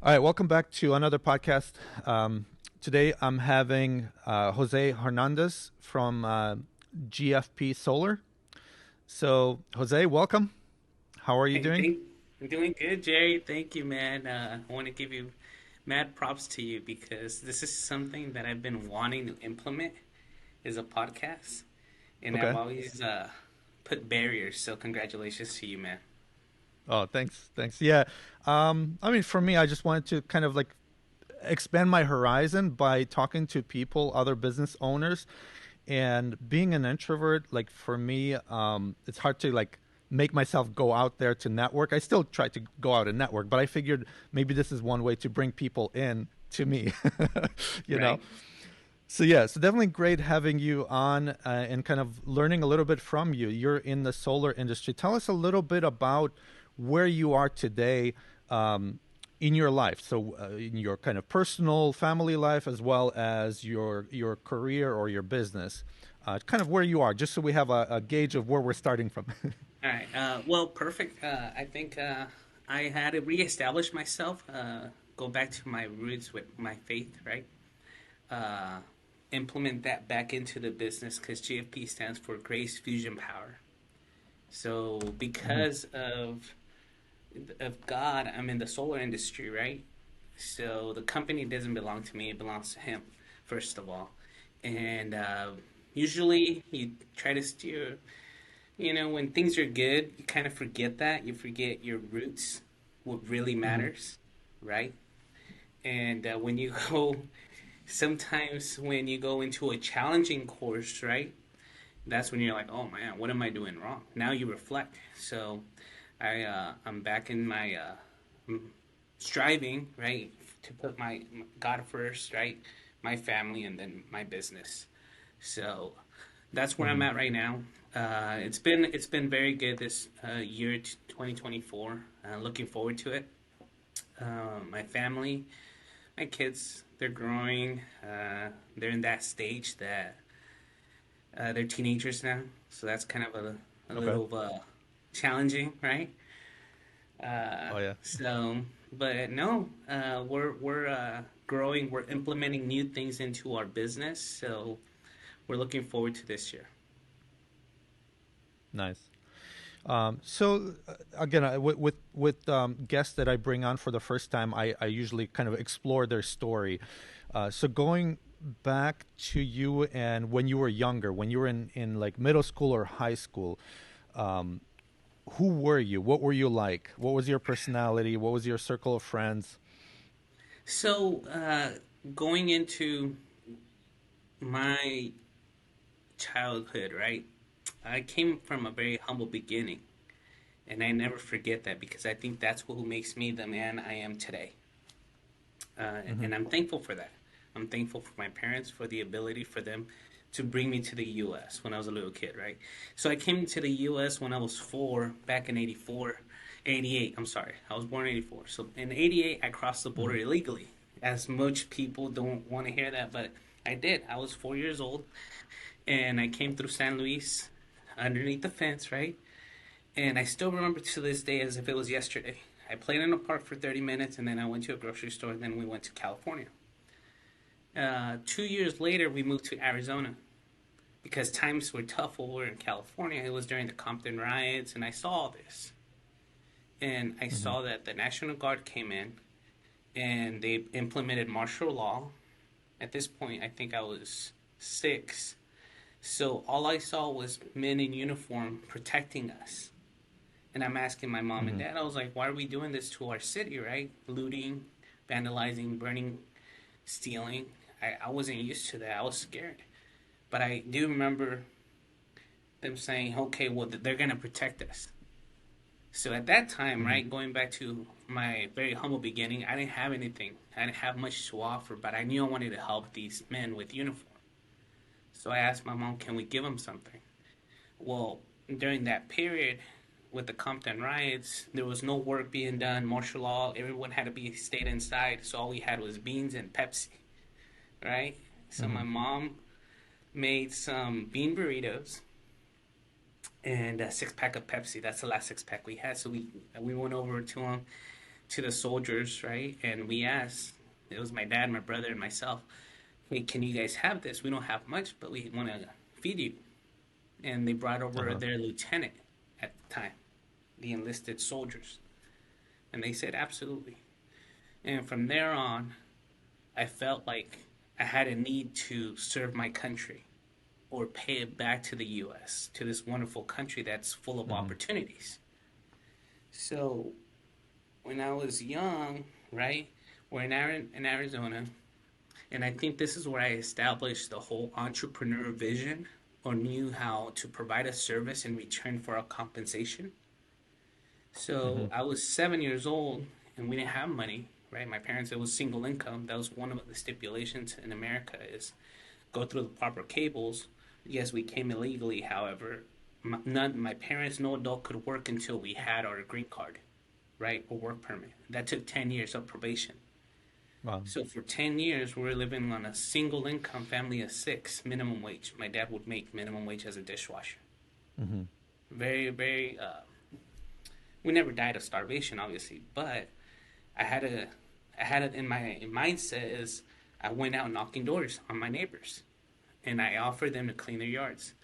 All right, welcome back to another podcast. Today I'm having Jose Hernandez from GFP Solar. So, Jose, welcome. How are you Hey, doing? I'm doing good, Jerry. Thank you, man. I want to give you mad props to you because this is something that I've been wanting to implement is a podcast, and I've Okay. always put barriers. So congratulations to you, man. Oh, thanks. Thanks. Yeah. I mean, for me, I just wanted to kind of like expand my horizon by talking to people, other business owners, and being an introvert. Like for me, it's hard to like make myself go out there to network. I still try to go out and network, but I figured maybe this is one way to bring people in to me. you know. Right? So yeah, so definitely great having you on and kind of learning a little bit from you. You're in the solar industry. Tell us a little bit about where you are today in your life. So in your kind of personal family life as well as your career or your business. Kind of where you are, just so we have a gauge of where we're starting from. All right. Well, perfect. I think I had to reestablish myself, go back to my roots with my faith, right? Uh, Implement that back into the business because GFP stands for Grace Fusion Power. So hmm because of God, I'm in the solar industry, right? So the company doesn't belong to me; it belongs to Him, first of all. And usually, you try to steer. When things are good, you kind of forget that. You forget your roots, what really hmm matters, right? And when you go, sometimes when you go into a challenging course, right? That's when you're like, oh man, what am I doing wrong? Now you reflect. So I'm back in my striving, right, to put my God first, right, my family, and then my business. So that's where I'm hmm at right now. It's been very good this year, 2024. Looking forward to it. My family, my kids, they're growing. They're in that stage that they're teenagers now, so that's kind of a Okay. little challenging, right? Uh, Oh yeah. so, but no, we're growing. We're implementing new things into our business, so we're looking forward to this year. Nice. So again, with guests that I bring on for the first time, I usually kind of explore their story. So going back to you and when you were younger, when you were in like middle school or high school, um, who were you? What were you like? What was your personality? What was your circle of friends? So, going into my childhood, right? I came from a very humble beginning, and I never forget that because I think that's what makes me the man I am today. hmm And I'm thankful for that. I'm thankful for my parents for the ability for them to bring me to the U.S. when I was a little kid, right? So I came to the U.S. when I was 4, back in 84, 88. I'm sorry, I was born in 84. So in 88, I crossed the border hmm illegally. As much people don't want to hear that, but I did. I was 4 years old, and I came through San Luis underneath the fence, right? And I still remember to this day as if it was yesterday. I played in a park for 30 minutes, and then I went to a grocery store, and then we went to California. 2 years later, we moved to Arizona because times were tough over in California. It was during the Compton riots, and I saw all this. And I hmm saw that the National Guard came in and they implemented martial law. At this point, I think I was 6. So all I saw was men in uniform protecting us. And I'm asking my mom and hmm dad, I was like, why are we doing this to our city, right? Looting, vandalizing, burning, stealing. I wasn't used to that. I was scared. But I do remember them saying, okay, well, they're going to protect us. So at that time, hmm right, going back to my very humble beginning, I didn't have anything. I didn't have much to offer, but I knew I wanted to help these men with uniform. So I asked my mom, can we give them something? Well, during that period with the Compton riots, there was no work being done, martial law, everyone had to be stayed inside, so all we had was beans and Pepsi, right? So hmm my mom made some bean burritos and a 6 pack of Pepsi. That's the last 6 pack we had. So we went over to them. to the soldiers, right? And we asked, it was my dad, my brother, and myself, hey, can you guys have this? We don't have much, but we want to feed you. And they brought over Uh-huh. their lieutenant at the time, the enlisted soldiers. And they said, absolutely. And from there on, I felt like I had a need to serve my country or pay it back to the U.S., to this wonderful country that's full of Mm-hmm. opportunities. So when I was young, right, we're in Arizona, and I think this is where I established the whole entrepreneur vision or knew how to provide a service in return for a compensation. Mm-hmm. So I was 7 years old and we didn't have money, right? My parents, it was single income. That was one of the stipulations in America is go through the proper cables. Yes, we came illegally, however, my parents, no adult could work until we had our green card, right, or work permit. That took 10 years of probation. Wow. So for 10 years, we were living on a single income family of six, minimum wage. My dad would make minimum wage as a dishwasher. Mm-hmm. Very, very, we never died of starvation, obviously, but I had a, I had it in my mindset is I went out knocking doors on my neighbors and I offered them to clean their yards.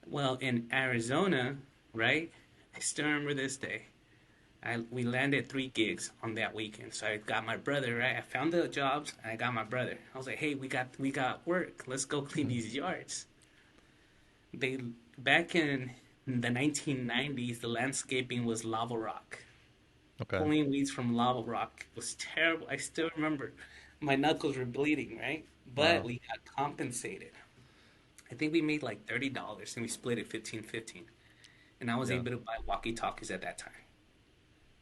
Well, in Arizona, right? I still remember this day. We landed 3 gigs on that weekend. So I got my brother, right? I found the jobs and I got my brother. I was like, hey, we got work. Let's go clean these yards. They back in the 1990s, the landscaping was lava rock. Okay. Pulling weeds from lava rock was terrible. I still remember my knuckles were bleeding, right? But Wow. we got compensated. I think we made like $30 and we split it 15-15. And I was Yeah. able to buy walkie-talkies at that time.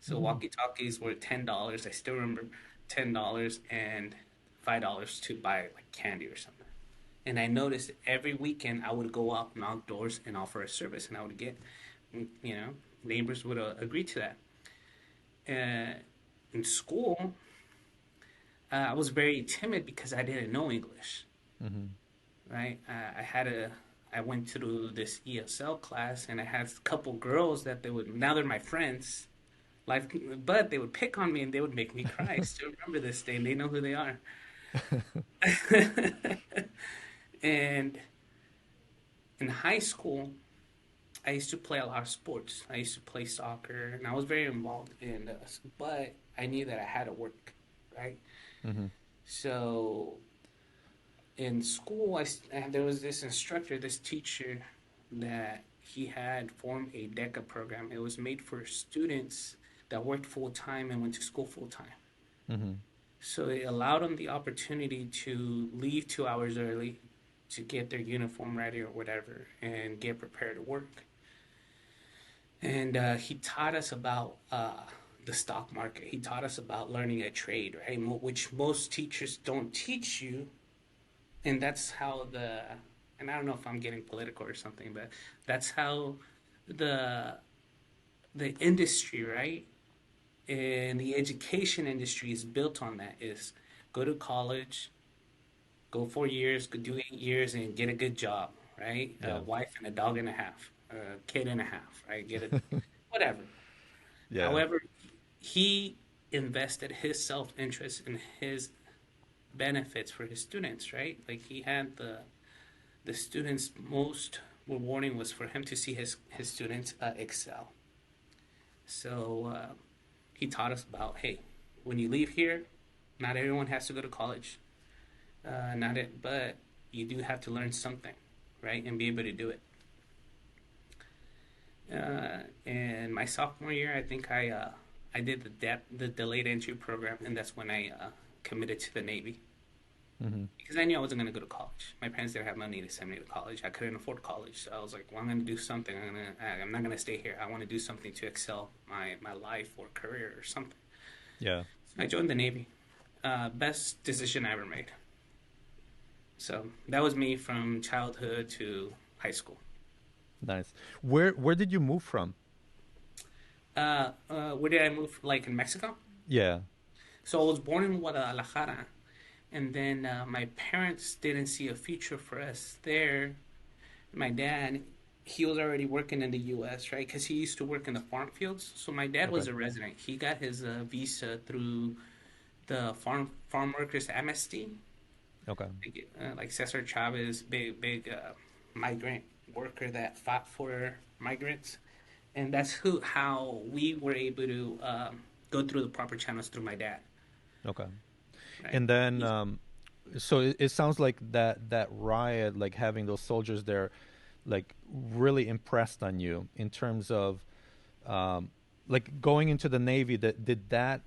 So Mm-hmm. walkie-talkies were $10. I still remember $10 and $5 to buy like candy or something. And I noticed every weekend I would go out, knock doors, and offer a service, and I would get, neighbors would agree to that. Uh, in school, I was very timid because I didn't know English, Mm-hmm. right? I went to this ESL class, and I had a couple girls that now they're my friends, life, but they would pick on me and they would make me cry. I still remember this day, and they know who they are. And in high school, I used to play a lot of sports. I used to play soccer, and I was very involved in this. But I knew that I had to work, right? Mm-hmm. So in school, there was this instructor, this teacher, that he had formed a DECA program. It was made for students that worked full time and went to school full time. Mm-hmm. So it allowed them the opportunity to leave 2 hours early to get their uniform ready or whatever and get prepared to work. And he taught us about the stock market. He taught us about learning a trade, right? Which most teachers don't teach you. And that's how and I don't know if I'm getting political or something, but that's how the the industry, right? And the education industry is built on that is go to college, go 4 years, go do 8 years, and get a good job, right? A Yeah. wife and a dog and a half, a kid and a half, right? Get a whatever. Yeah. However, he invested his self interest and his benefits for his students, right? Like he had the students most rewarding was for him to see his students excel. So he taught us about hey, when you leave here, not everyone has to go to college, not it, but you do have to learn something, right, and be able to do it. In my sophomore year, I think I did the delayed entry program, and that's when I committed to the Navy Mm-hmm. because I knew I wasn't going to go to college. My parents didn't have money to send me to college. I couldn't afford college, so I was like, "Well, I'm going to do something. I'm not going to stay here. I want to do something to excel my life or career or something." Yeah. So I joined the Navy. Best decision I ever made. So that was me from childhood to high school. Nice. Where did you move from? Where did I move? Like in Mexico. Yeah. So I was born in Guadalajara, and then my parents didn't see a future for us there. My dad, he was already working in the U.S., right? Because he used to work in the farm fields. So my dad Okay. was a resident. He got his visa through the farm workers amnesty, Okay. like Cesar Chavez, big migrant worker that fought for migrants, and that's who how we were able to go through the proper channels through my dad, Okay. right? And then, so it sounds like that riot, like having those soldiers there, like really impressed on you in terms of, um, like going into the Navy. That did that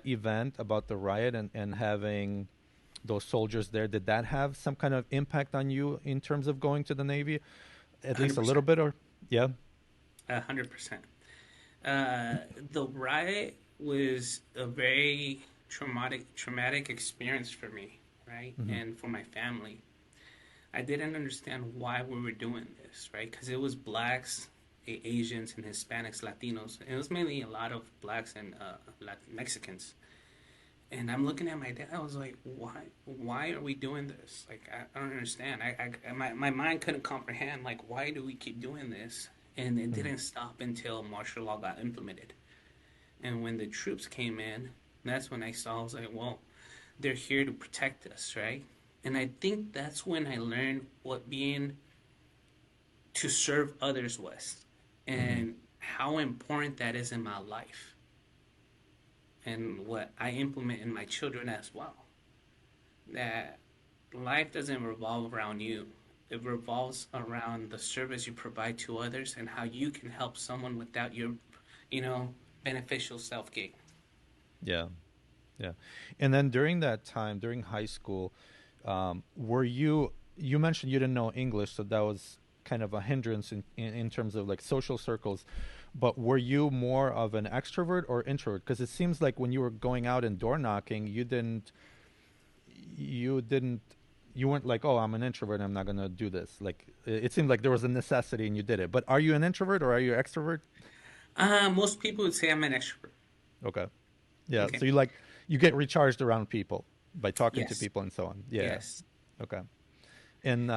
event about the riot and having those soldiers there, did that have some kind of impact on you in terms of going to the Navy, at least a little 100%, bit, or yeah? 100%. The riot was a very traumatic experience for me, right, Mm-hmm. and for my family. I didn't understand why we were doing this, right? Because it was blacks, Asians, and Hispanics, Latinos. It was mainly a lot of blacks and Mexicans. And I'm looking at my dad. I was like, "Why? Why are we doing this? Like, I don't understand. My mind couldn't comprehend. Like, why do we keep doing this?" And it Mm-hmm. didn't stop until martial law got implemented. And when the troops came in, that's when I saw. I was like, "Well, they're here to protect us, right?" And I think that's when I learned what being to serve others was, Mm-hmm. and how important that is in my life, and what I implement in my children as well. That life doesn't revolve around you. It revolves around the service you provide to others and how you can help someone without your, you know, beneficial self gain. Yeah. Yeah. And then during that time, during high school, were you mentioned you didn't know English, so that was kind of a hindrance in terms of like social circles. But were you more of an extrovert or introvert? Because it seems like when you were going out and door knocking, you didn't, you weren't like, oh, I'm an introvert, I'm not gonna do this. Like it seemed like there was a necessity and you did it. But are you an introvert or are you an extrovert? Most people would say I'm an extrovert. Okay. Yeah. Okay. So you get recharged around people by talking to Yes. people and so on. Yeah. Yes. Okay. And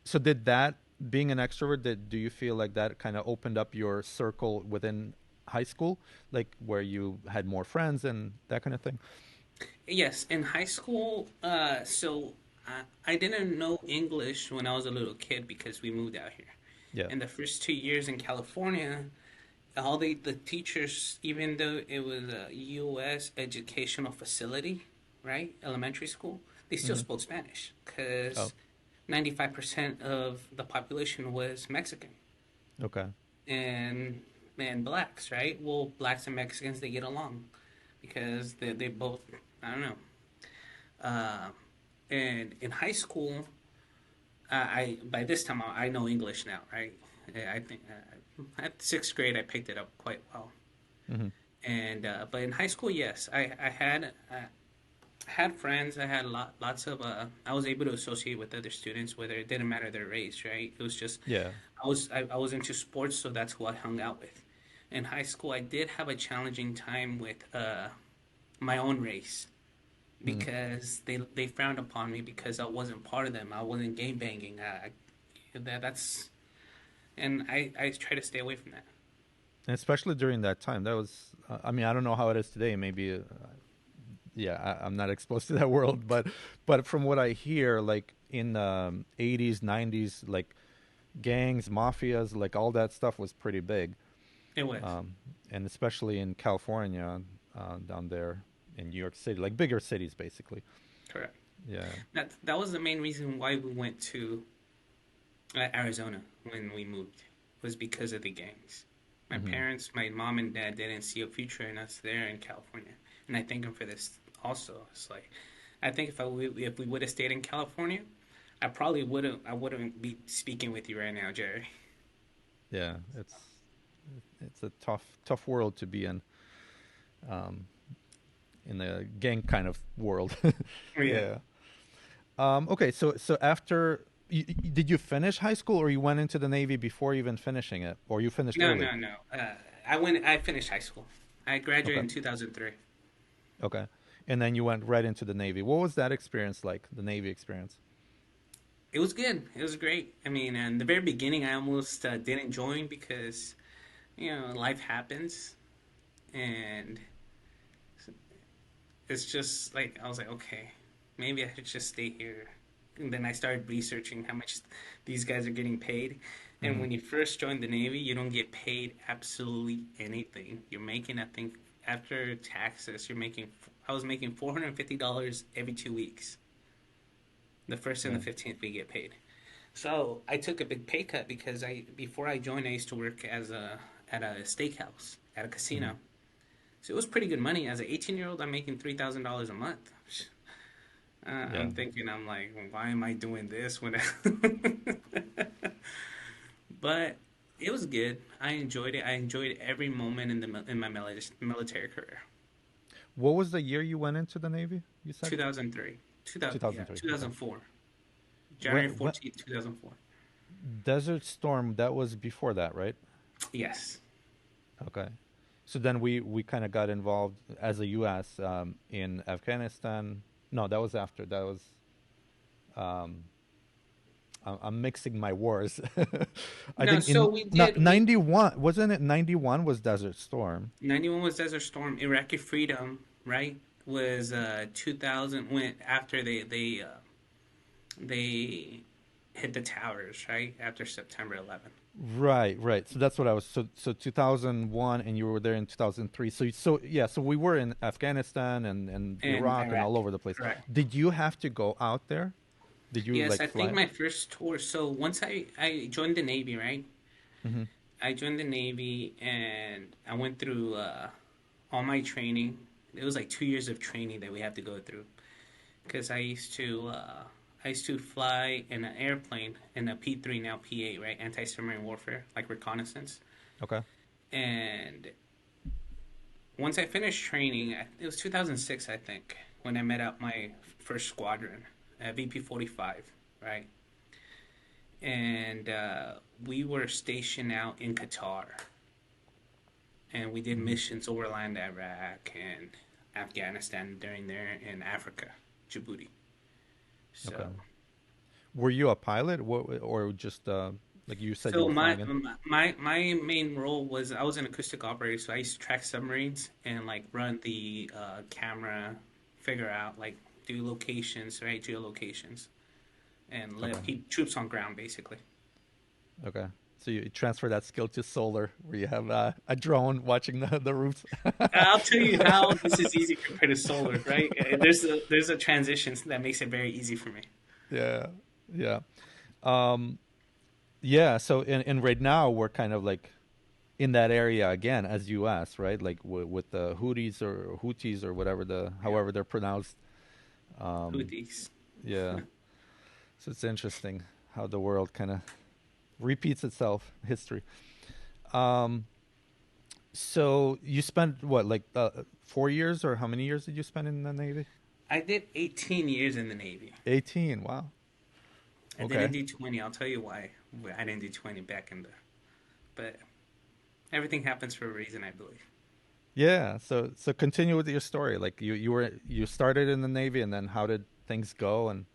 so did that, being an extrovert, do you feel like that kind of opened up your circle within high school, like where you had more friends and that kind of thing? Yes. In high school, I didn't know English when I was a little kid because we moved out here. Yeah. In the first 2 years in California, all the teachers, even though it was a U.S. educational facility, right, elementary school, they still Hmm. spoke Spanish Oh, because 95% of the population was Mexican okay. and blacks, right? Well, blacks and Mexicans they get along because they both I don't know. Uh, and in high school, I by this time I know English now, right? I think at sixth grade I picked it up quite well. Hmm. And but in high school, yes, I had friends. I had lots of. I was able to associate with other students, whether it didn't matter their race, right? It was just Yeah. I was into sports, so that's who I hung out with. In high school, I did have a challenging time with my own race Hmm. because they frowned upon me because I wasn't part of them. I wasn't game banging. That's and I try to stay away from that. And especially during that time, that was, I mean, I don't know how it is today. Maybe, yeah, I'm not exposed to that world, but from what I hear, like in the 80s, 90s, like gangs, mafias, like all that stuff was pretty big. It was um, and especially in California, down there in New York City, like bigger cities, basically. correct. Yeah. That was the main reason why we went to Arizona when we moved was because of the gangs. My Hmm. parents, my mom and dad didn't see a future in us there in California, and I thank them for this. Also, it's like I think if we would have stayed in California, I wouldn't be speaking with you right now, Jerry. Yeah. It's a tough world to be um, in the gang kind of world. Oh yeah. Yeah. Okay. So after. Did you finish high school, or you went into the Navy before even finishing it, or you finished No, early? no, no. I went. I finished high school. I graduated Okay. in 2003. Okay. And then you went right into the Navy. What was that experience like? The Navy experience? It was good. It was great. I mean, in the very beginning, I almost didn't join because life happens, and it's just like I was like, okay, maybe I should just stay here. And then I started researching how much these guys are getting paid. And Hmm. when you first join the Navy, you don't get paid absolutely anything. You're making, I think, after taxes, I was making $450 every 2 weeks. The first and Yeah. the 15th we get paid. So I took a big pay cut because before I joined, I used to work at a steakhouse at a Hmm. casino. So it was pretty good money. As an 18-year-old, I'm making $3,000 a month. Yeah. I'm thinking, I'm like, well, why am I doing this when? But it was good. I enjoyed it. I enjoyed every moment in my military career. What was the year you went into the Navy? You said 2003, 2000, yeah, 2003. Okay. 2004, January When 14th, 2004. Desert Storm, that was before that, right? Yes. Okay. So then we kind of got involved as a U.S. In Afghanistan. No, that was after. That was um, I'm mixing my wars. I No, think so in we did. We 91, wasn't it 91 was Desert Storm? 91 was Desert Storm. Iraqi Freedom, right? Was 2000 went after they hit the towers, right? After September 11th. Right, right. So that's what I was. So 2001, and you were there in 2003. So yeah. So we were in Afghanistan and In Iraq and Iraq. all over the place. Correct. Did you have to go out there? Did you Yes, like I think fly? my first tour. So once I joined the Navy, right? Hmm. I joined the Navy and I went through all my training. It was like 2 years of training that we have to go through because I used to fly in an airplane in a P3 now P8, right? Anti-submarine warfare, like reconnaissance. Okay. And once I finished training, it was 2006, I think, when I met out my first squadron at VP 45, right? And we were stationed out in Qatar, and we did Hmm. missions overland Iraq and Afghanistan during there in Africa, Djibouti. Okay. So, Were you a pilot, or just like you said you so were my flying in? my main role was I was an acoustic operator, so I used to track submarines and like run the camera, figure out like do locations, right, geolocations, and Okay. let keep troops on ground basically. Okay. So you transfer that skill to solar, where you have a drone watching the roofs. I'll tell you how this is easy compared to solar, right? There's a transition that makes it very easy for me. Yeah. Yeah. Um, yeah. So and right now we're kind of like in that area again as U.S. right? Like with the Houthis or whatever Yeah, however they're pronounced. Um, Houthis. yeah. So it's interesting how the world kind of repeats itself, history. Um, so you spent what, like 4 years, or how many years did you spend in the Navy? I did 18 years in the Navy. 18. Wow. I didn't Okay. do 20. I'll tell you why. I didn't do 20 back in the. But everything happens for a reason, I believe. Yeah. So continue with your story. Like you started in the Navy, and then how did things go? And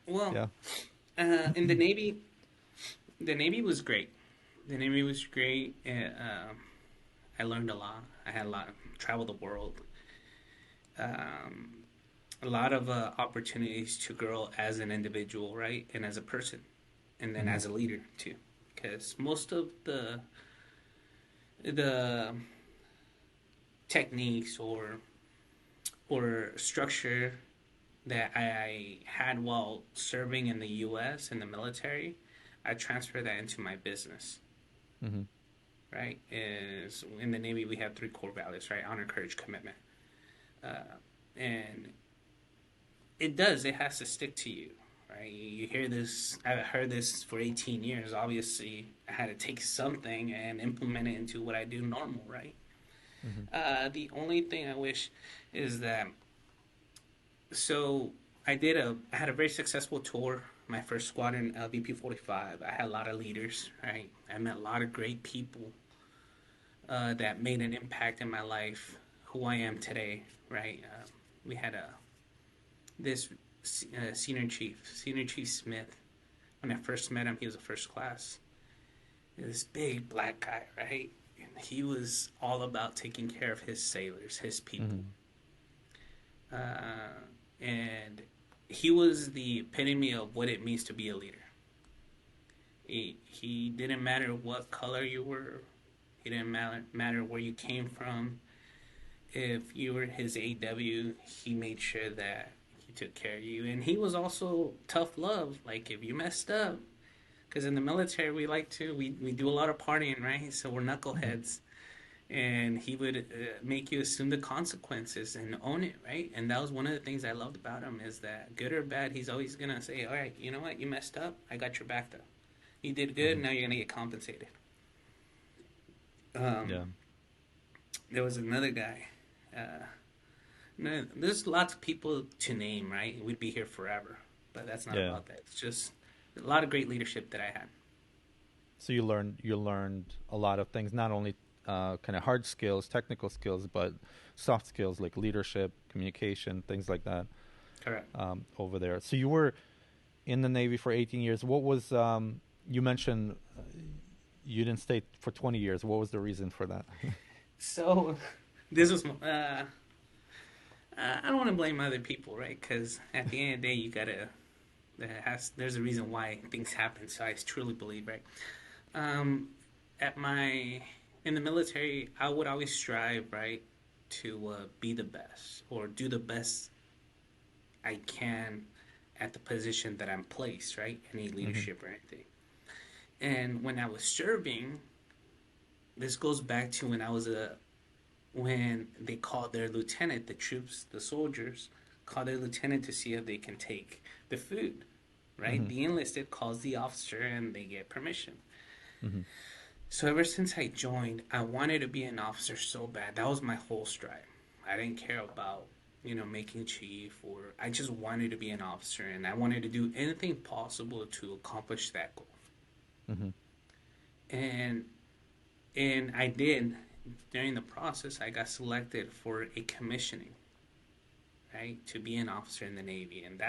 Well, yeah. in the Navy was great. The Navy was great. I learned a lot. I had a lot, traveled the world. Um, a lot of opportunities to grow as an individual, right, and as a person, and then Hmm. as a leader too. Because most of the techniques or structure that I had while serving in the U.S. in the military, I transferred that into my business. Hmm. Right? Is in the Navy we have three core values, right? Honor, courage, commitment, and it has to stick to you, right? You hear this. I've heard this for 18 years. Obviously, I had to take something and implement it into what I do normal, right? Hmm. The only thing I wish is that so I had a very successful tour. My first squadron, VP 45. I had a lot of leaders, right? I met a lot of great people that made an impact in my life, who I am today, right? We had this senior chief Smith. when I first met him, he was a first class. This big black guy, right? And he was all about taking care of his sailors, his people. Mm-hmm. And he was the epitome of what it means to be a leader. He didn't matter what color you were. He didn't matter where you came from. If you were his AW, he made sure that he took care of you. And he was also tough love. Like, if you messed up, because in the military we do a lot of partying, right? So we're knuckleheads. And he would make you assume the consequences and own it, right? And that was one of the things I loved about him, is that good or bad, he's always going to say, all right, you know what? You messed up. I got your back, though. You did good. Now you're going to get compensated. Yeah. There was another guy. There's lots of people to name, right? We'd be here forever. But that's not about that. It's just a lot of great leadership that I had. So you learned a lot of things, not only kind of hard skills, technical skills, but soft skills like leadership, communication, things like that. Correct. Over there. So you were in the Navy for 18 years. What was, you mentioned you didn't stay for 20 years. What was the reason for that? So this was, I don't want to blame other people, right? Because at the end of the day, you gotta, there's a reason why things happen. So I truly believe, right? In the military, I would always strive, right, to be the best or do the best I can at the position that I'm placed, right? Any leadership or anything. And when I was serving, this goes back to when they called their lieutenant, the troops, the soldiers, call their lieutenant to see if they can take the food, right? The enlisted calls the officer and they get permission. So ever since I joined, I wanted to be an officer so bad. That was my whole strive. I didn't care about, making chief, or I just wanted to be an officer, and I wanted to do anything possible to accomplish that goal. And I did. During the process, I got selected for a commissioning, right, to be an officer in the Navy. And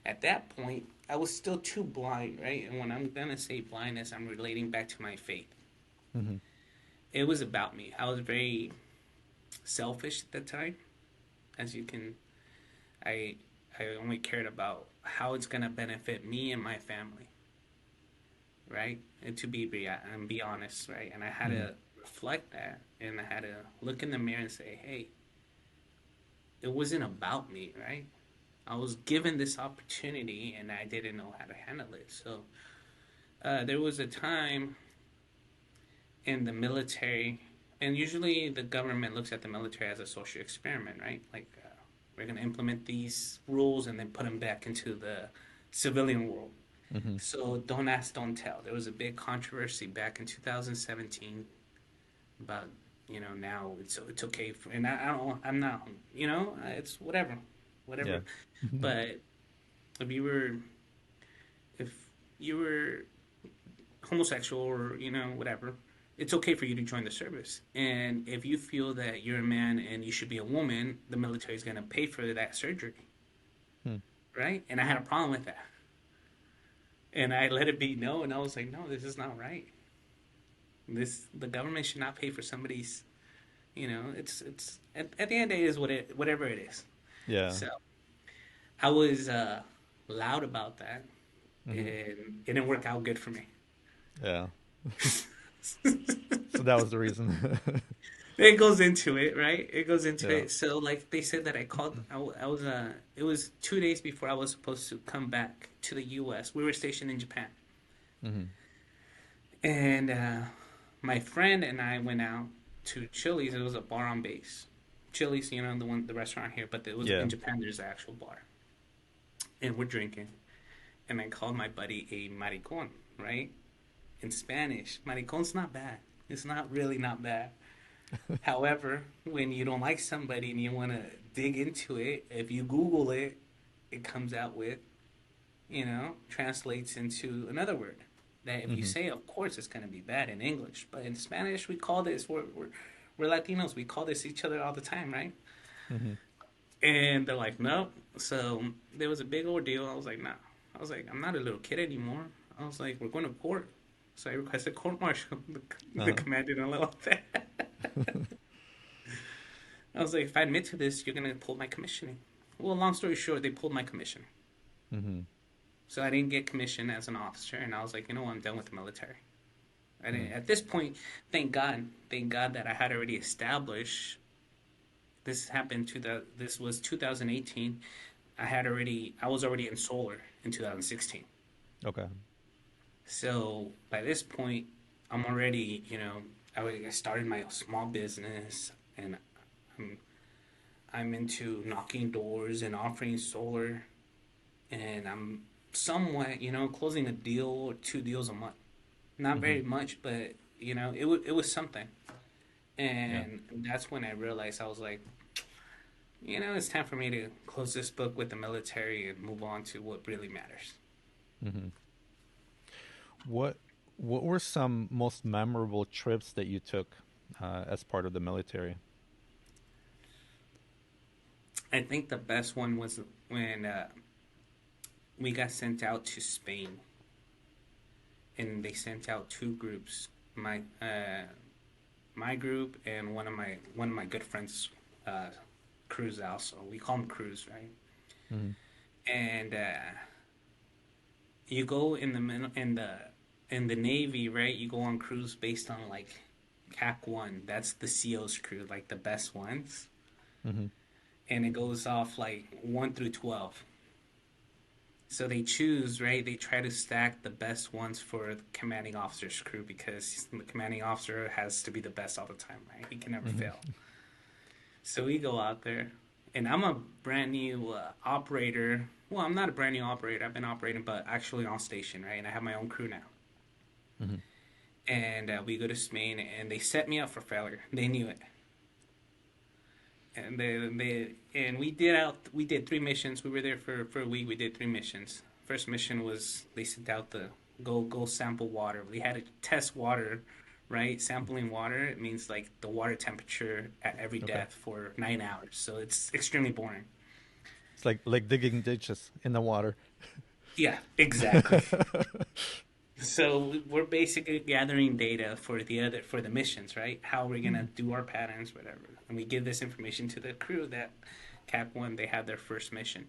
at that point, I was still too blind, right? And when I'm going to say blindness, I'm relating back to my faith. It was about me. I was very selfish at the time. As you can, I only cared about how it's going to benefit me and my family, right? And to be honest, right? And I had to reflect that, and I had to look in the mirror and say, hey, it wasn't about me, right? I was given this opportunity, and I didn't know how to handle it. So there was a time in the military, and usually the government looks at the military as a social experiment, right? Like, we're going to implement these rules and then put them back into the civilian world. So don't ask, don't tell. There was a big controversy back in 2017 about, now it's okay for, and I'm not, it's whatever. Yeah. But if you were homosexual or, whatever, it's okay for you to join the service. And if you feel that you're a man and you should be a woman, the military is going to pay for that surgery. Right? And I had a problem with that. And I let it be known, and I was like, no, this is not right. The government should not pay for somebody's, it's at the end of the day, it is whatever it is. Yeah. So I was loud about that, and it didn't work out good for me. Yeah. So that was the reason. It goes into it, right? It goes into it. So, like, they said that I called. It was 2 days before I was supposed to come back to the U.S. We were stationed in Japan, and my friend and I went out to Chili's. It was a bar on base. Chili's, the restaurant here, but it was in Japan. There's an actual bar, and we're drinking, and I called my buddy a maricón, right? In Spanish, maricon's not bad. It's not bad. However, when you don't like somebody and you want to dig into it, if you Google it, it comes out with, translates into another word. That if you say, of course, it's going to be bad in English. But in Spanish, we call this, we're Latinos, we call this each other all the time, right? And they're like, no. So there was a big ordeal. I was like, no, I was like, I'm not a little kid anymore. I was like, we're going to court. So I requested court martial. The Uh-huh. commander didn't allow that. I was like, if I admit to this, you're going to pull my commissioning. Well, long story short, they pulled my commission. Mm-hmm. So I didn't get commissioned as an officer. And I was like, you know what? I'm done with the military. And Mm. at this point, thank God that I had already established. This happened to this was 2018. I was already in solar in 2016. Okay. So by this point, I'm already, I started my small business, and I'm I'm into knocking doors and offering solar, and I'm somewhat, closing a deal or two deals a month. Not Mm-hmm. very much, but it was something. Yeah. And that's when I realized I was like, it's time for me to close this book with the military and move on to what really matters. Mm-hmm. What What were some most memorable trips that you took as part of the military? I think the best one was when we got sent out to Spain, and they sent out two groups. My group and one of my good friends, uh, crews also. We call them crews, right? Mm-hmm. And you go in the Navy, right? You go on crews based on like CAC one. That's the SEALs crew, like the best ones, Mm-hmm. and it goes off like 1 through 12. So they choose, right? They try to stack the best ones for the commanding officer's crew because the commanding officer has to be the best all the time, right? He can never fail. Mm-hmm. So we go out there, and I'm a brand new operator. Well, I'm not a brand new operator. I've been operating, but actually on station, right? And I have my own crew now. Mm-hmm. And we go to Spain, and they set me up for failure. They knew it, and we did 3 missions. We were there for a week. We did 3 missions. First mission was they sent out the go sample water. We had to test water, right? Sampling water, it means like the water temperature at every Okay. depth for 9 hours. So it's extremely boring. It's like digging ditches in the water. Yeah, exactly. So we're basically gathering data for the missions, right? How we're gonna do our patterns, whatever, and we give this information to the crew that Cap One they had their first mission.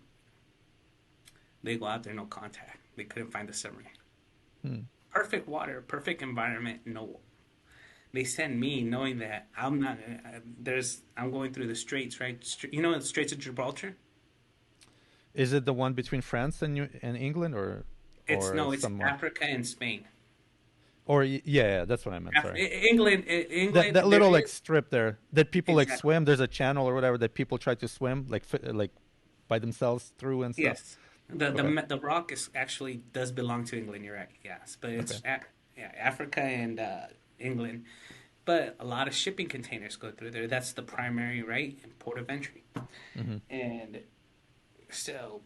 They go out there, no contact. They couldn't find the submarine. Hmm. Perfect water, perfect environment, no. They send me knowing that I'm not. I'm going through the straits, right? The Straits of Gibraltar. Is it the one between France and England, It's or no, it's some more? Africa and Spain. Yeah, that's what I meant. Sorry. That England. There little like is strip there that people like exactly. swim. There's a channel or whatever that people try to swim like by themselves through and stuff. Yes, the Okay. the the rock is actually does belong to England. You're right. Yes, but Okay. yeah, Africa and England. But a lot of shipping containers go through there. That's the primary right port of entry. Mm-hmm. And so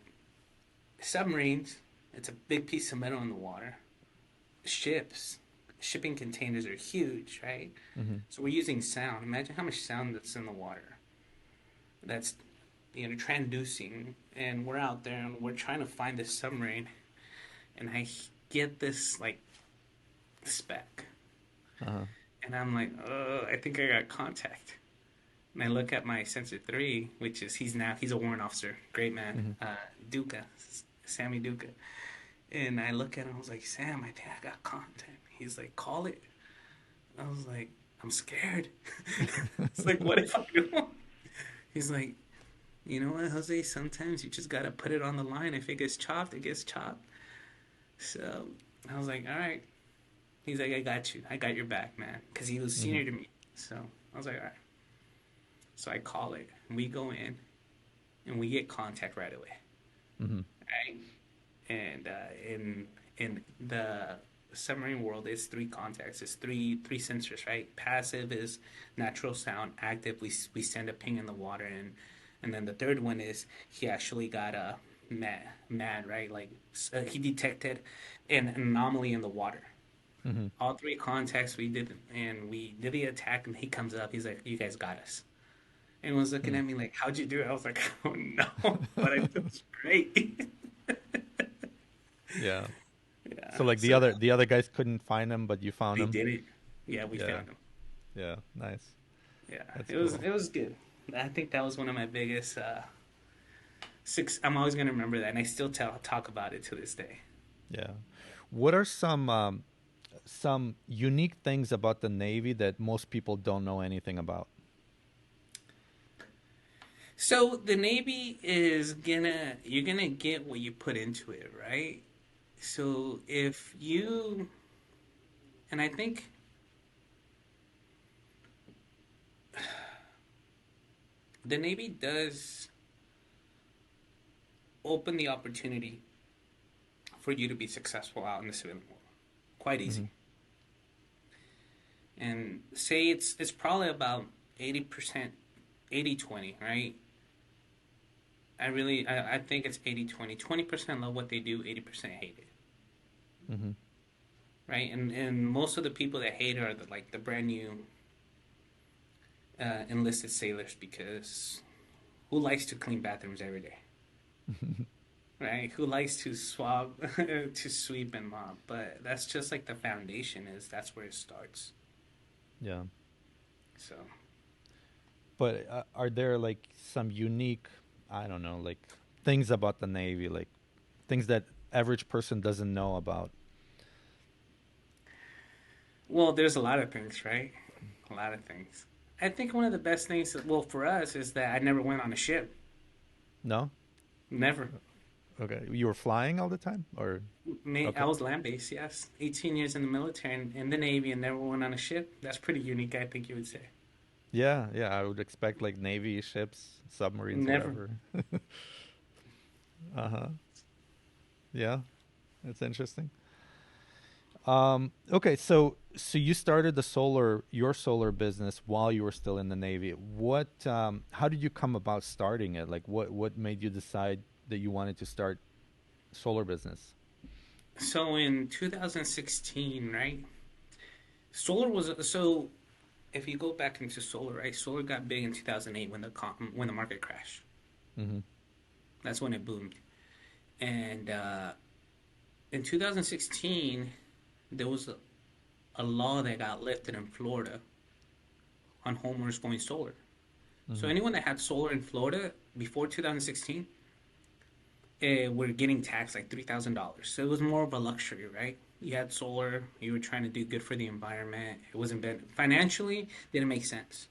submarines, it's a big piece of metal in the water. Shipping containers are huge, right? Mm-hmm. So we're using sound. Imagine how much sound that's in the water. That's transducing, and we're out there and we're trying to find this submarine, and I get this like spec, Uh-huh. and I'm like, oh, I think I got contact. And I look at my sensor three, which is he's a warrant officer, great man, Mm-hmm. Duca, Sammy Duca, and I look at him, I was like, Sam, I think I got contact. He's like, call it. I was like, I'm scared. It's like, what if I do? He's like, you know what, Jose? Sometimes you just gotta put it on the line. If it gets chopped, it gets chopped. So I was like, all right. He's like, I got you. I got your back, man. Because he was Mm-hmm. senior to me. So I was like, all right. So I call it. And we go in, and we get contact right away. Mm-hmm. Right? And in the submarine world, it's three contacts. It's three sensors, right? Passive is natural sound. Active, we send a ping in the water, and then the third one is he actually got a mad, right? Like he detected an anomaly in the water. Mm-hmm. All three contacts we did, and we did the attack, and he comes up. He's like, "You guys got us." And was looking at me like, "How'd you do it?" I was like, "Oh no," but I feel great. Yeah. Yeah. So like So now the other guys couldn't find him, but you found they him. did it. Yeah, we Yeah. found him. Yeah. Nice. Yeah, That's it cool. was good. I think that was one of my biggest six. I'm always gonna remember that, and I still talk about it to this day. Yeah. What are some unique things about the Navy that most people don't know anything about? So the Navy is gonna you're gonna get what you put into it, right? So if you and I think the Navy does open the opportunity for you to be successful out in the civilian world. Quite Hmm. easy. And say it's probably about 80%, 80-20, right? I think it's 80-20. 20% love what they do, 80% hate it. Hmm. Right? And most of the people that hate it are like the brand new enlisted sailors because who likes to clean bathrooms every day? Right? Who likes to swab, to sweep and mop? But that's just like the foundation is that's where it starts. Yeah. So, But are there like some unique, I don't know, like things about the Navy, like things that average person doesn't know about? well, there's a lot of things, right? A lot of things. I think one of the best things, well, for us, is that I never went on a ship. No? Never. Okay. You were flying all the time or I okay. was land based, yes. 18 years in the military and in the Navy and never went on a ship. That's pretty unique, I think you would say. Yeah, yeah, I would expect like Navy ships, submarines, Never. whatever. Uh-huh. Yeah, that's interesting. Okay, so you started your solar business while you were still in the Navy. How did you come about starting it? Like what made you decide that you wanted to start solar business? So in 2016, right? Solar was so. If you go back into solar, right? Solar got big in 2008 when when the market crashed. Mm-hmm. That's when it boomed. And in 2016, there was a law that got lifted in Florida on homeowners going solar. So Mm-hmm. anyone that had solar in Florida before 2016 were getting taxed like $3,000. So it was more of a luxury, right? You had solar, you were trying to do good for the environment. It wasn't bad. Financially, didn't make sense.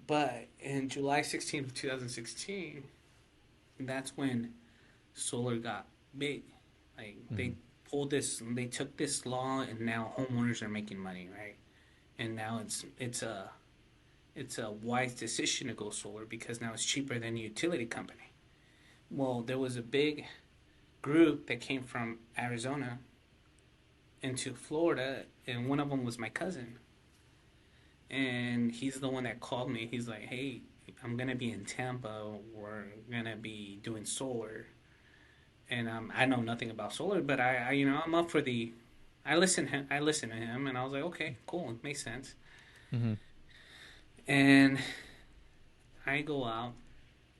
But in July 16th of 2016, that's when solar got big. Like Mm-hmm. they took this law, and now homeowners are making money, right? And now it's a wise decision to go solar because now it's cheaper than a utility company. Well, there was a big group that came from Arizona into Florida, and one of them was my cousin. And he's the one that called me. He's like, "Hey, I'm gonna be in Tampa. We're gonna be doing solar, and I know nothing about solar, but I'm up for the. I listened to him, and I was like, okay, cool, it makes sense. Mm-hmm. And I go out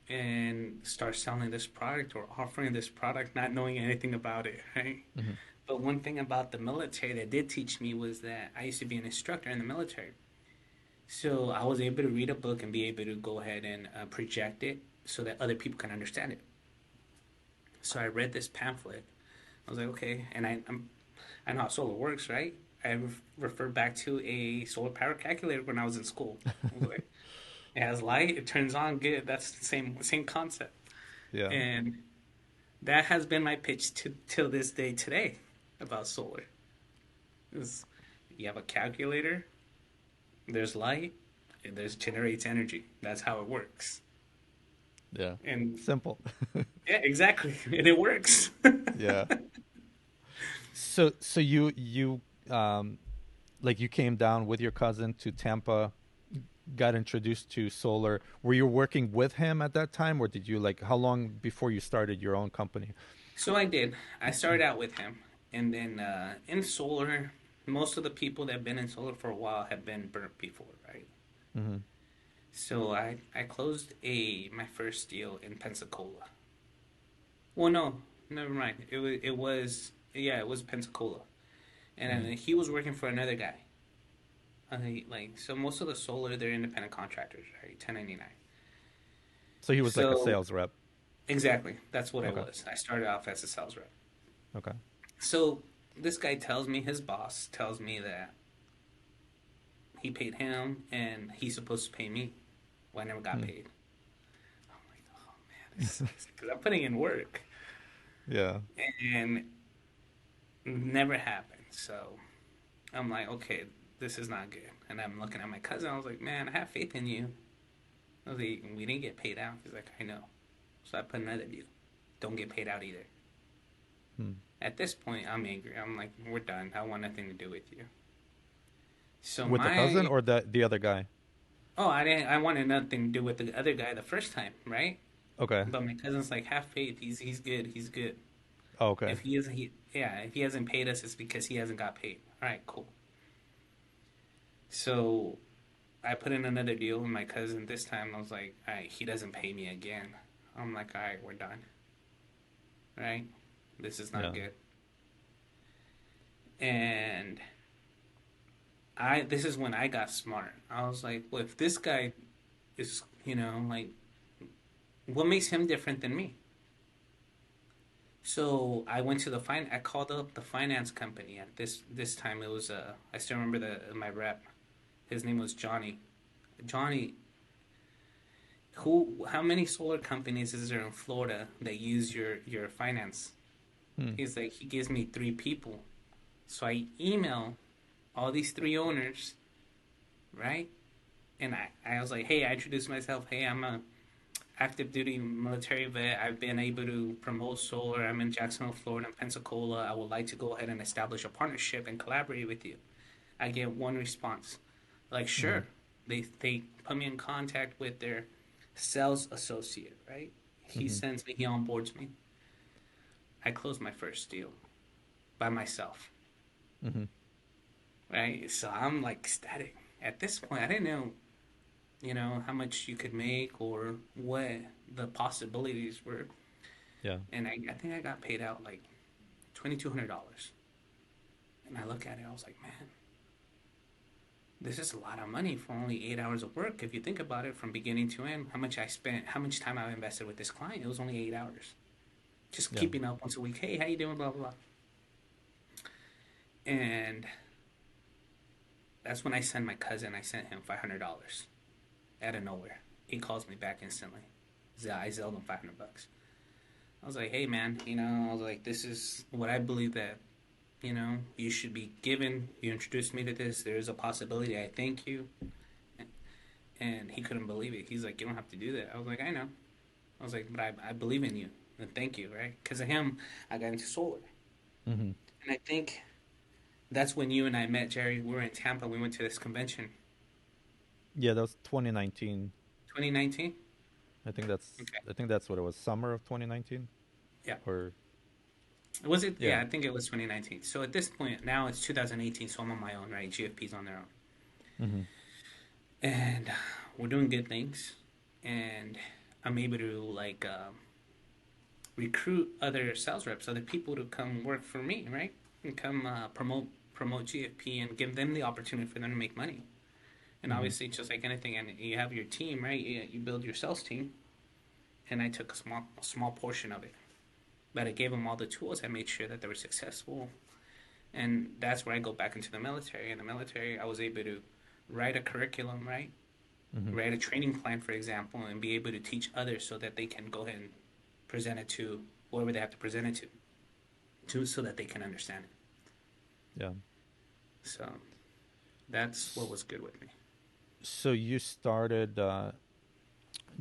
and start selling this product or offering this product, not knowing anything about it, right? Mm-hmm. But one thing about the military that did teach me was that I used to be an instructor in the military. So I was able to read a book and be able to go ahead and project it so that other people can understand it. So I read this pamphlet. I was like, okay, and I know how solar works, right? I refer back to a solar power calculator when I was in school. I was like, it has light, it turns on, good. That's the same concept, Yeah. and that has been my pitch to till this day today about solar. Is you have a calculator, there's light, and there's generates energy. That's how it works. Yeah. And Simple. yeah, exactly, and it works. Yeah. So you like you came down with your cousin to Tampa, got introduced to solar. Were you working with him at that time, or did you like how long before you started your own company? So I did. I started out with him, and then in solar, most of the people that have been in solar for a while have been burnt before, right? Mm-hmm. So I closed a my first deal in Pensacola. Well, no, never mind. It was Pensacola, and then he was working for another guy. So most of the solar, they're independent contractors, right? 1099. So he was like a So sales rep. exactly, that's what I Okay. was. I started off as a sales rep. Okay. So this guy tells me, his boss tells me that he paid him and he's supposed to pay me. Well, I never got Hmm. paid. I'm like, oh man, this sucks because I'm putting in work Yeah. and never happened. So I'm like, okay, this is not good. And I'm looking at my cousin. I was like, man, I have faith in you. I was like, we didn't get paid out. He's like, I know. So I put another deal. Don't get paid out either. Hmm. At this point, I'm angry. I'm like, we're done. I want nothing to do with you. So With the cousin my or the other guy? oh, I didn't. I wanted nothing to do with the other guy the first time, right? Okay. But my cousin's like, have faith. He's good. He's good. Oh, okay. If he isn't, if he hasn't paid us, it's because he hasn't got paid. All right, cool. So I put in another deal with my cousin. This time I was like, all right, he doesn't pay me again. I'm like, all right, we're done. Right? This is not Yeah. good. And I this is when I got smart. I was like, well, if this guy is, like, what makes him different than me? So I went to I called up the finance company. At this time, it was I still remember my rep. His name was Johnny. Johnny, how many solar companies is there in Florida that use your finance? Hmm. He's like, he gives me three people. So I email all these three owners, right? And I was like, hey, I introduced myself. Hey, I'm a active duty military vet. I've been able to promote solar. I'm in Jacksonville, Florida, and Pensacola. I would like to go ahead and establish a partnership and collaborate with you. I get one response, like, Hmm. sure. They put me in contact with their sales associate, right? He Hmm. sends me, he onboards me. I close my first deal by myself, Hmm. right? So I'm like ecstatic. At this point, I didn't know, how much you could make or what the possibilities were. Yeah. And I think I got paid out like $2,200. And I look at it, I was like, man, this is a lot of money for only 8 hours of work. If you think about it from beginning to end, how much I spent, how much time I invested with this client, it was only 8 hours. Just Yeah. keeping up once a week. Hey, how you doing? Blah, blah, blah. And that's when I sent my cousin, I sent him $500 out of nowhere. He calls me back instantly. I Zelled him $500. I was like, hey man, I was like, this is what I believe that, you should be given. You introduced me to this. There is a possibility. I thank you. And he couldn't believe it. He's like, you don't have to do that. I was like, I know. I was like, but I believe in you. And thank you, right? Because of him, I got into solar. Hmm. And I think that's when you and I met, Jerry. We were in Tampa. We went to this convention. Yeah, that was 2019. 2019? I think that's Okay. I think that's what it was. Summer of 2019 Yeah. or Was it? yeah. Yeah, I think it was 2019. So at this point, now it's 2018, so I'm on my own, right? GFP's on their own. Hmm. And we're doing good things. And I'm able to, like, recruit other sales reps, other people to come work for me, right? And come promote GFP and give them the opportunity for them to make money. And Hmm. obviously, just like anything, and you have your team, right? You build your sales team, and I took a small portion of it, but I gave them all the tools. I made sure that they were successful, and that's where I go back into the military. In the military, I was able to write a curriculum, right? Hmm. Write a training plan, for example, and be able to teach others so that they can go ahead and present it to whoever they have to present it to so that they can understand it. Yeah. So that's what was good with me. So you started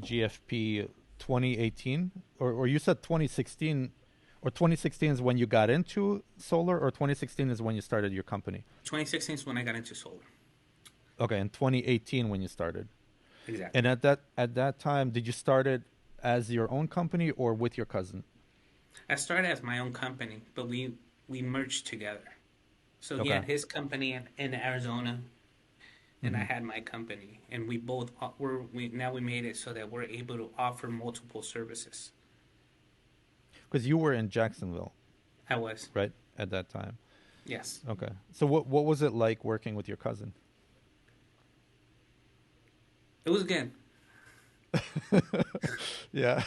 GFP 2018, or you said 2016, or 2016 is when you got into solar, or 2016 is when you started your company? 2016 is when I got into solar. Okay, and 2018 when you started. Exactly. And at that time, did you start it as your own company or with your cousin? I started as my own company, but we merged together. So he Okay. had his company in Arizona, and I Hmm. had my company, and we both we made it so that we're able to offer multiple services. Because you were in Jacksonville, I was. right, at that time. Yes. Okay. So what was it like working with your cousin? It was good. Yeah.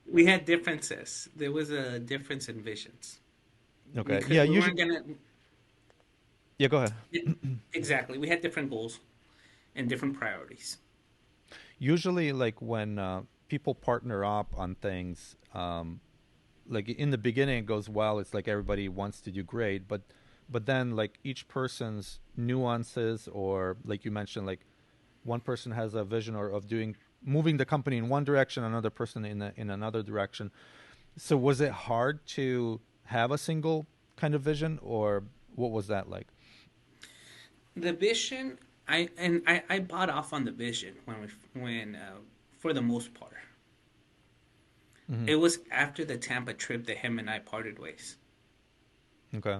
We had differences. There was a difference in visions Okay. because Yeah. we Usually. weren't gonna. Yeah. Go ahead. Exactly. We had different goals and different priorities. Usually, like when people partner up on things, like in the beginning it goes well. It's like everybody wants to do great, but then like each person's nuances, or like you mentioned, like one person has a vision or of doing moving the company in one direction, another person in another direction. So was it hard to have a single kind of vision, or what was that like? The vision, I bought off on the vision when for the most part. Hmm. It was after the Tampa trip that him and I parted ways. Okay.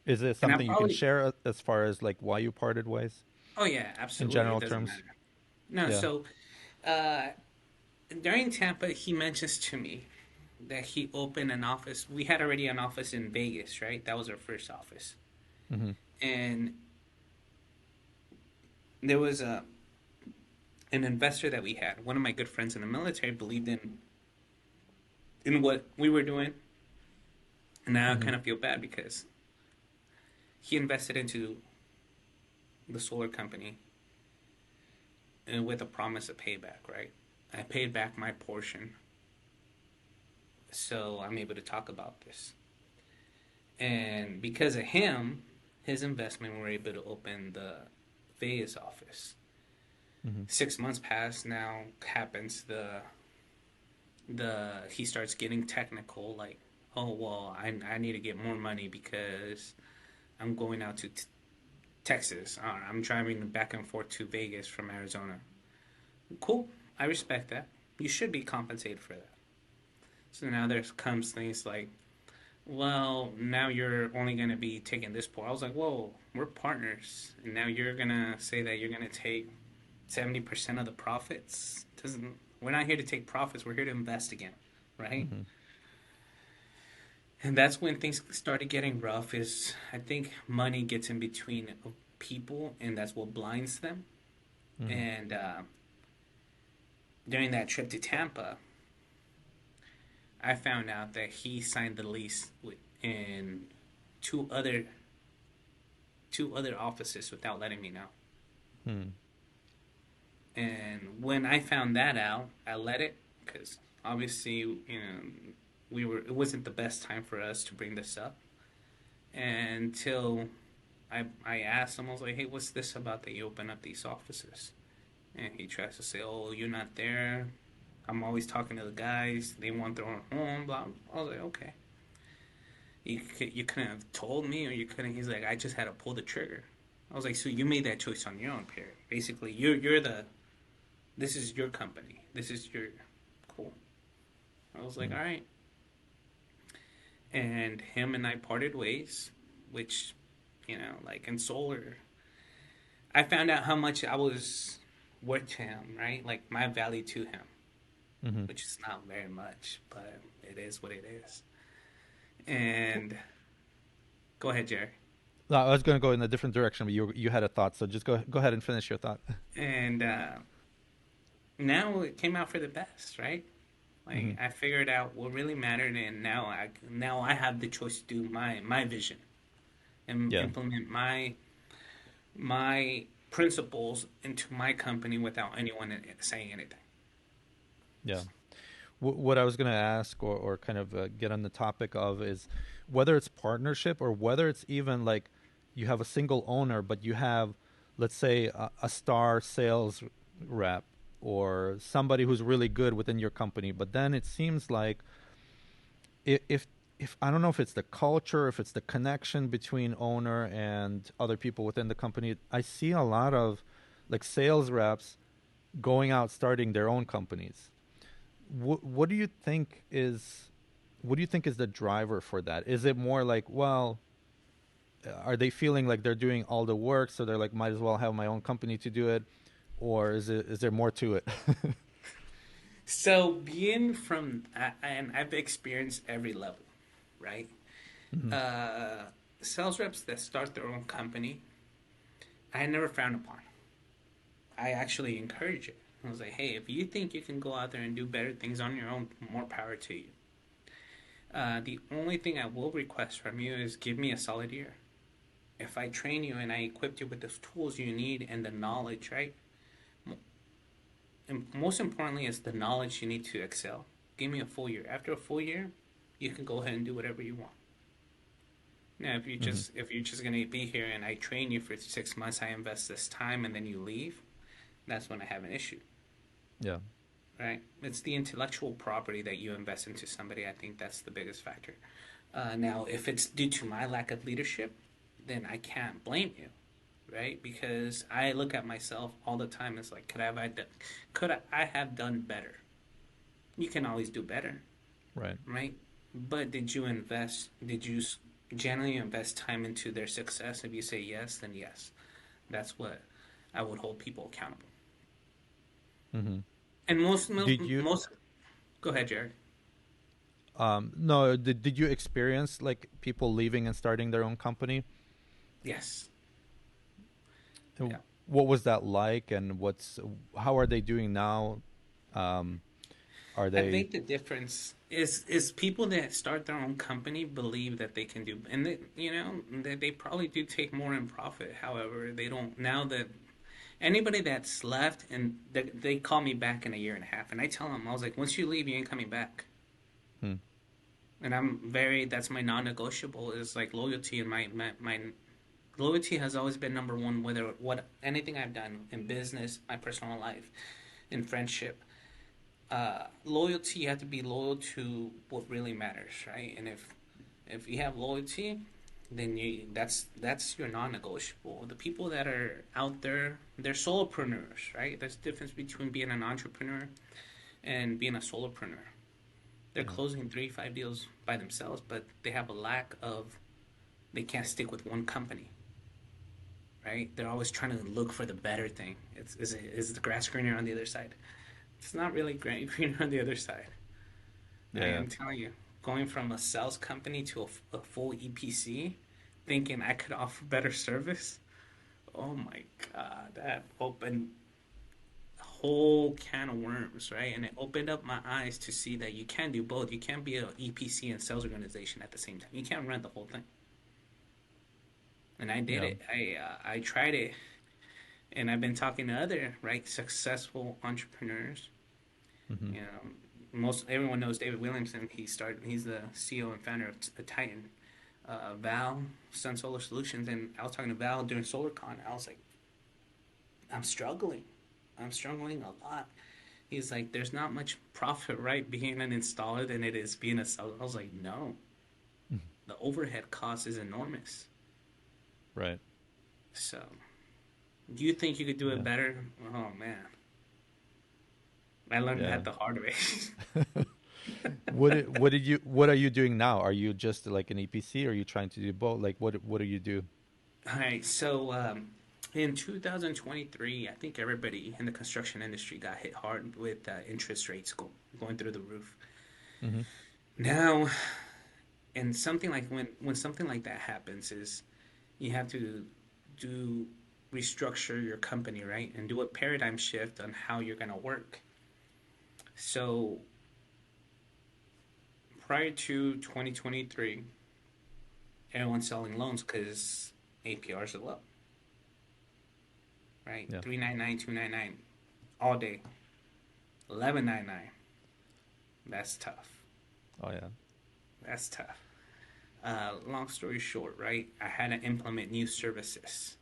Is it And I something you can probably, share as far as like why you parted ways oh yeah, in absolutely, it general doesn't terms? matter. No, Yeah. so uh, during Tampa, he mentions to me that he opened an office. We had already an office in Vegas, right? That was our first office, Hmm. and there was a an investor that we had. One of my good friends in the military believed in what we were doing, and now I Hmm. kind of feel bad because he invested into the solar company and with a promise of payback, right? I paid back my portion, so I'm able to talk about this. And because of him, his investment, we were able to open the Vegas office. Hmm. 6 months pass now happens the he starts getting technical like, oh well, I need to get more money because I'm going out to Texas. I'm driving back and forth to Vegas from Arizona. Cool, I respect that. You should be compensated for that. So now there comes things like, well, now you're only going to be taking this part. I was like, whoa, we're partners, and now you're gonna say that you're gonna take 70% of the profits. Doesn't We're not here to take profits. We're here to invest again, right? Hmm. And that's when things started getting rough. Is I think money gets in between people, and that's what blinds them. Hmm. And during that trip to Tampa, I found out that he signed the lease in two other two other offices without letting me know. Hmm. And when I found that out, I let it because obviously, it wasn't the best time for us to bring this up until I asked him. I was like, "Hey, what's this about that you open up these offices?" And he tries to say, "Oh, you're not there. I'm always talking to the guys. They want their own home." Blah. I was like, "Okay, you couldn't have told me, or you couldn't." He's like, "I just had to pull the trigger." I was like, "So you made that choice on your own, period. Basically, you're the this is your company. This is your cool." I was like, Hmm. "All right." And him and I parted ways, which, like in solar, I found out how much I was worth to him, right? Like my value to him, Hmm. which is not very much, but it is what it is. And go ahead, Jerry. No, I was going to go in a different direction, but you had a thought, so just go ahead and finish your thought. And now it came out for the best, right? Hmm. Like I figured out what really mattered, and now I have the choice to do my vision and Yeah. implement my principles into my company without anyone saying anything. Yeah. What I was going to ask, or kind of get on the topic of, is whether it's partnership or whether it's even like you have a single owner, but you have, let's say, a star sales rep or somebody who's really good within your company. But then it seems like if if I don't know if it's the culture, if it's the connection between owner and other people within the company, I see a lot of like sales reps going out starting their own companies. What do you think is what do you think is the driver for that? Is it more like, well, are they feeling like they're doing all the work, so they're like, might as well have my own company to do it, or is there more to it? So being from, and I've experienced every level, right? Hmm. Uh, Sales reps that start their own company, I never frown upon. I actually encourage it. I was like, hey, if you think you can go out there and do better things on your own, more power to you. The only thing I will request from you is give me a solid year. If I train you and I equip you with the tools you need and the knowledge, right? And most importantly, is the knowledge you need to excel. Give me a full year. After a full year, you can go ahead and do whatever you want. Now, Hmm. if you're just gonna be here and I train you for 6 months, I invest this time, and then you leave, that's when I have an issue, Yeah. right? It's the intellectual property that you invest into somebody. I think that's the biggest factor. Now, if it's due to my lack of leadership, then I can't blame you, right? Because I look at myself all the time as like, could I have done better? You can always do better, Right. right? But did you invest? Did you generally invest time into their success? If you say yes, then yes. That's what I would hold people accountable. Hmm. And Did you most. Go ahead, Jared. no, did you experience like people leaving and starting their own company? Yes. And Yeah. what was that like, and how are they doing now? Um, are I they? think the difference is people that start their own company believe that they can do, and they probably do take more in profit. However, they don't now that anybody that's left and they call me back in a year and a half, and I tell them I was like, once you leave, you ain't coming back. Hmm. And that's my non-negotiable is like loyalty, and my loyalty has always been number one. Whether what anything I've done in business, my personal life, in friendship, loyalty, you have to be loyal to what really matters, right? And if you have loyalty, then that's your non-negotiable. The people that are out there, they're solopreneurs, right? There's a difference between being an entrepreneur and being a solopreneur. They're Yeah. closing 3 5 deals by themselves, but they have a lack of, they can't stick with one company, right? They're always trying to look for the better thing. Is the grass greener on the other side? It's not really greener on the other side. I Yeah. am telling you, going from a sales company to a full EPC, thinking I could offer better service. Oh my God, that opened a whole can of worms, right? And it opened up my eyes to see that you can do both. You can't be an EPC and sales organization at the same time. You can't run the whole thing. And I did Yeah. it. I tried it, and I've been talking to other right successful entrepreneurs. Hmm. You know, most everyone knows David Williamson. He's the CEO and founder of Titan. Val, Sun Solar Solutions, and I was talking to Val during SolarCon. I was like, I'm struggling. I'm struggling a lot. He's like, there's not much profit, right, being an installer than it is being a seller. I was like, no, the overhead cost is enormous. Right. So, do you think you could do it Yeah. better? Oh man, I learned Yeah. that the hard way. What are you doing now? Are you just like an EPC, or are you trying to do both? Like what do you do? All right, so in 2023, I think everybody in the construction industry got hit hard with interest rates going through the roof. Hmm. Now, and something like when something like that happens is you have to do restructure your company, right, and do a paradigm shift on how you're going to work. So prior to 2023, everyone's selling loans because APRs are low, right? Yeah. 399, 299 all day. 1199. That's tough. Oh yeah. That's tough. Long story short, right? I had to implement new services.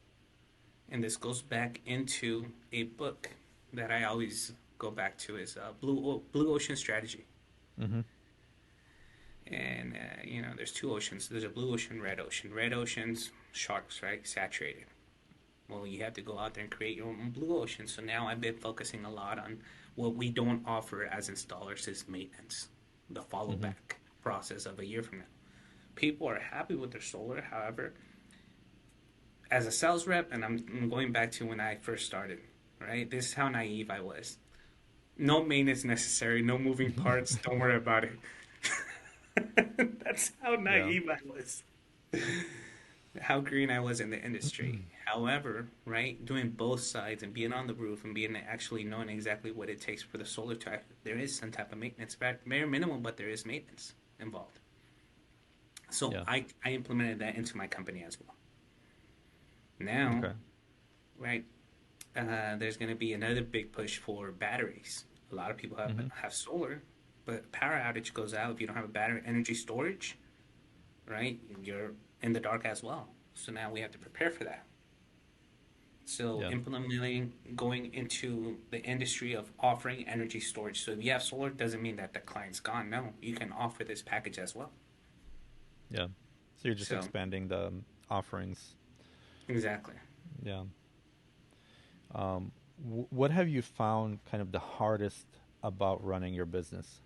And this goes back into a book that I always go back to is Blue Ocean Strategy. Hmm. And, there's two oceans. There's a blue ocean, red ocean. Red ocean's sharks, right? Saturated. Well, you have to go out there and create your own blue ocean. So now I've been focusing a lot on what we don't offer as installers is maintenance, the follow Hmm. back process of a year from now. People are happy with their solar. However, as a sales rep, and I'm going back to when I first started, right? This is how naive I was. No maintenance necessary, no moving parts. Don't worry about it. That's how Yeah. naive I was, how green I was in the industry. However, right, doing both sides and being on the roof and being actually knowing exactly what it takes for the solar type, there is some type of maintenance, very minimal, but there is maintenance involved. So Yeah. I implemented that into my company as well. Now, Okay. right, there's going to be another big push for batteries. A lot of people Mm-hmm. have solar, but power outage goes out if you don't have a battery energy storage, right? You're in the dark as well. So now we have to prepare for that. So Yeah. implementing going into the industry of offering energy storage. So if you have solar, doesn't mean that the client's gone. No, you can offer this package as well. Yeah. So you're just So expanding the offerings. exactly. Yeah. What have you found kind of the hardest about running your business?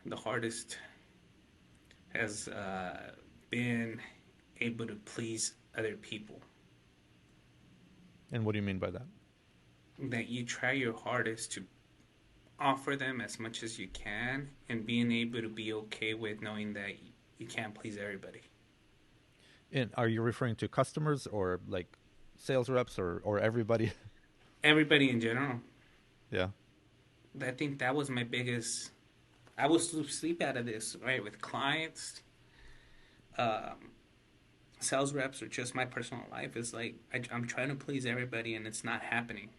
The hardest has been able to please other people. And what do you mean by that? That you try your hardest to offer them as much as you can and being able to be okay with knowing that you can't please everybody. And are you referring to customers or like sales reps or everybody? Everybody in general. Yeah. I think that was my biggest. I will sleep out of this, right? With clients, um, sales reps, or just my personal life. It's like I'm trying to please everybody and it's not happening.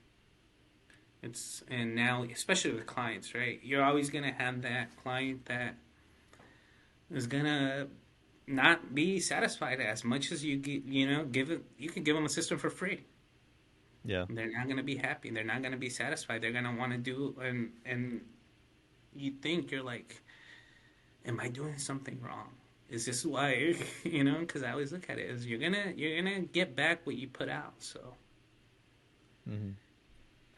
And now, especially with clients, right? You're always going to have that client that is going to not be satisfied as much as give it. You can give them a system for free. Yeah. They're not going to be happy. They're not going to be satisfied. They're going to want to do and you think you're like, am I doing something wrong? Is this why Because I always look at it as you're gonna get back what you put out. So Mm-hmm.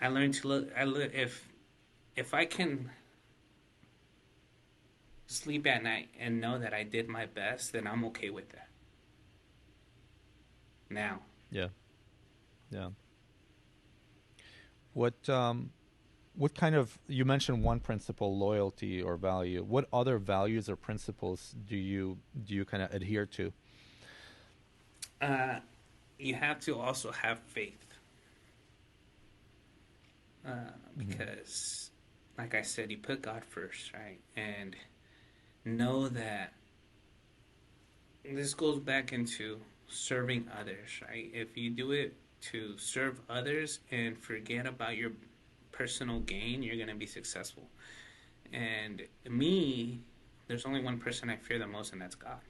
I learned to look. If I can sleep at night and know that I did my best, then I'm okay with that. Now, Yeah. Yeah. What kind of, you mentioned one principle, loyalty or value. What other values or principles do you kind of adhere to? uh, you have to also have faith Mm-hmm. because, like I said, you put God first, right? And know that this goes back into serving others, right? If you do it to serve others and forget about your personal gain, you're going to be successful. And me, there's only one person I fear the most, and that's God,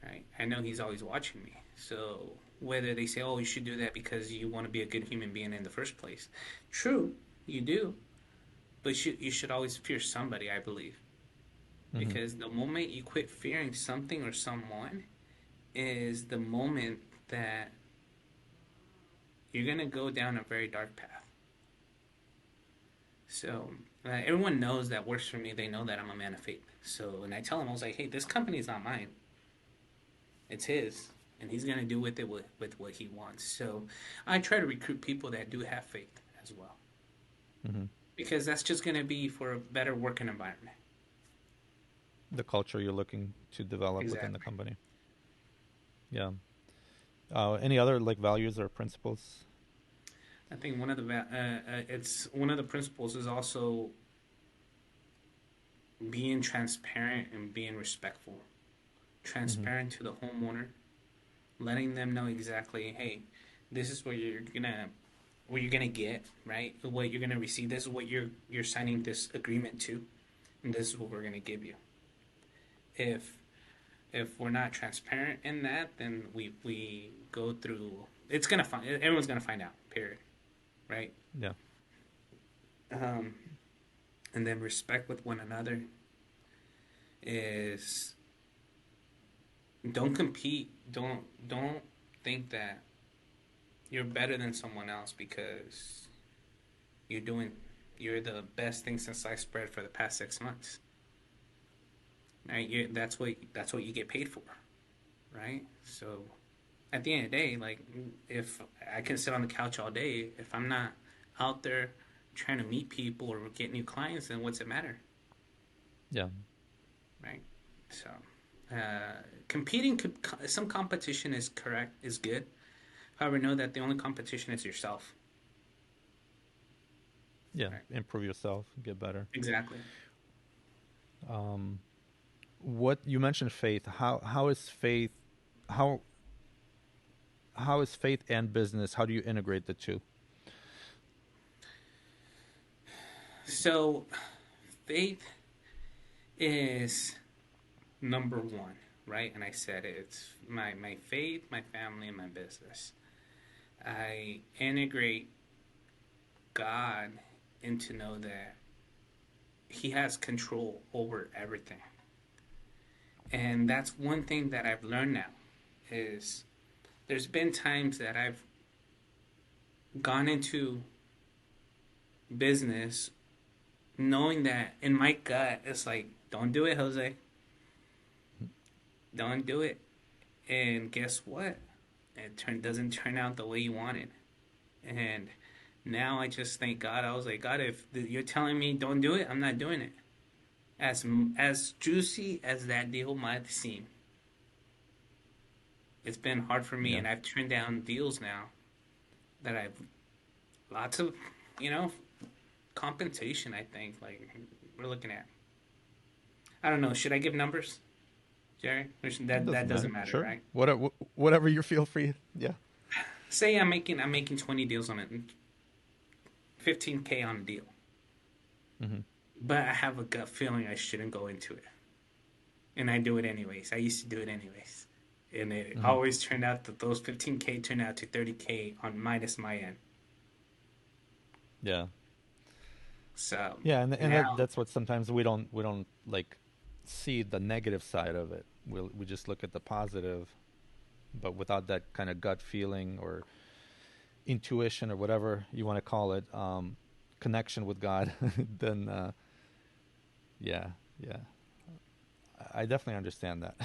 right? I know He's always watching me. So whether they say, oh, you should do that because you want to be a good human being in the first place, true, you do. But you should always fear somebody, I believe. Mm-hmm. Because the moment you quit fearing something or someone, is the moment that you're going to go down a very dark path. So everyone knows that works for me. They know that I'm a man of faith. So, and I tell them, I was like, hey, this company is not mine. It's his. And he's going to do with it with what he wants. So I try to recruit people that do have faith as well. Mm-hmm. Because that's just going to be for a better working environment. The culture you're looking to develop within the Exactly. company. Yeah. Any other like values or principles? I think it's one of the principles is also being transparent and being respectful. Mm-hmm. Transparent to the homeowner, letting them know exactly, hey, this is what you're gonna get, right? What you're gonna receive. This is what you're signing this agreement to, and this is what we're gonna give you. If if we're not transparent in that, then we go through. It's gonna find everyone's gonna find out. Period. Right. Yeah. Um, and then respect with one another is don't compete. Don't think that you're better than someone else because you're doing you're the best thing since sliced bread for the past 6 months. Right? That's what you get paid for, right? So at the end of the day, like if I can sit on the couch all day, if I'm not out there trying to meet people or get new clients, then what's it matter, Yeah. right? So, competing, some competition is correct, is good. However, know that the only competition is yourself, Yeah. right? Improve yourself, get better. Exactly. Um, what you mentioned faith. How is faith how how is faith and business? How do you integrate the two? So, faith is number one, right? And I said it's my faith, my family, and my business. I integrate God into know that He has control over everything, and that's one thing that I've learned now. Is there's been times that I've gone into business knowing that in my gut it's like, don't do it, Jose. Don't do it. And guess what? Doesn't turn out the way you wanted. And now I just thank God. I was like, God, if you're telling me don't do it, I'm not doing it. As juicy as that deal might seem, it's been hard for me, Yeah. and I've turned down deals now that I've lots of, you know, compensation. I think like we're looking at. I don't know. Should I give numbers, Jerry? It That doesn't doesn't matter. matter, Sure. right? Whatever you feel free. Yeah. Say I'm making 20 deals on it, 15K on a deal, Hmm. but I have a gut feeling I shouldn't go into it, and I do it anyways. I used to do it anyways, and it Hmm. always turned out that those 15K turned out to 30K on minus my end. Yeah. So Yeah, and now, that's what sometimes we don't like see the negative side of it. We just look at the positive, but without that kind of gut feeling or intuition or whatever you want to call it, connection with God, then yeah, yeah, I definitely understand that.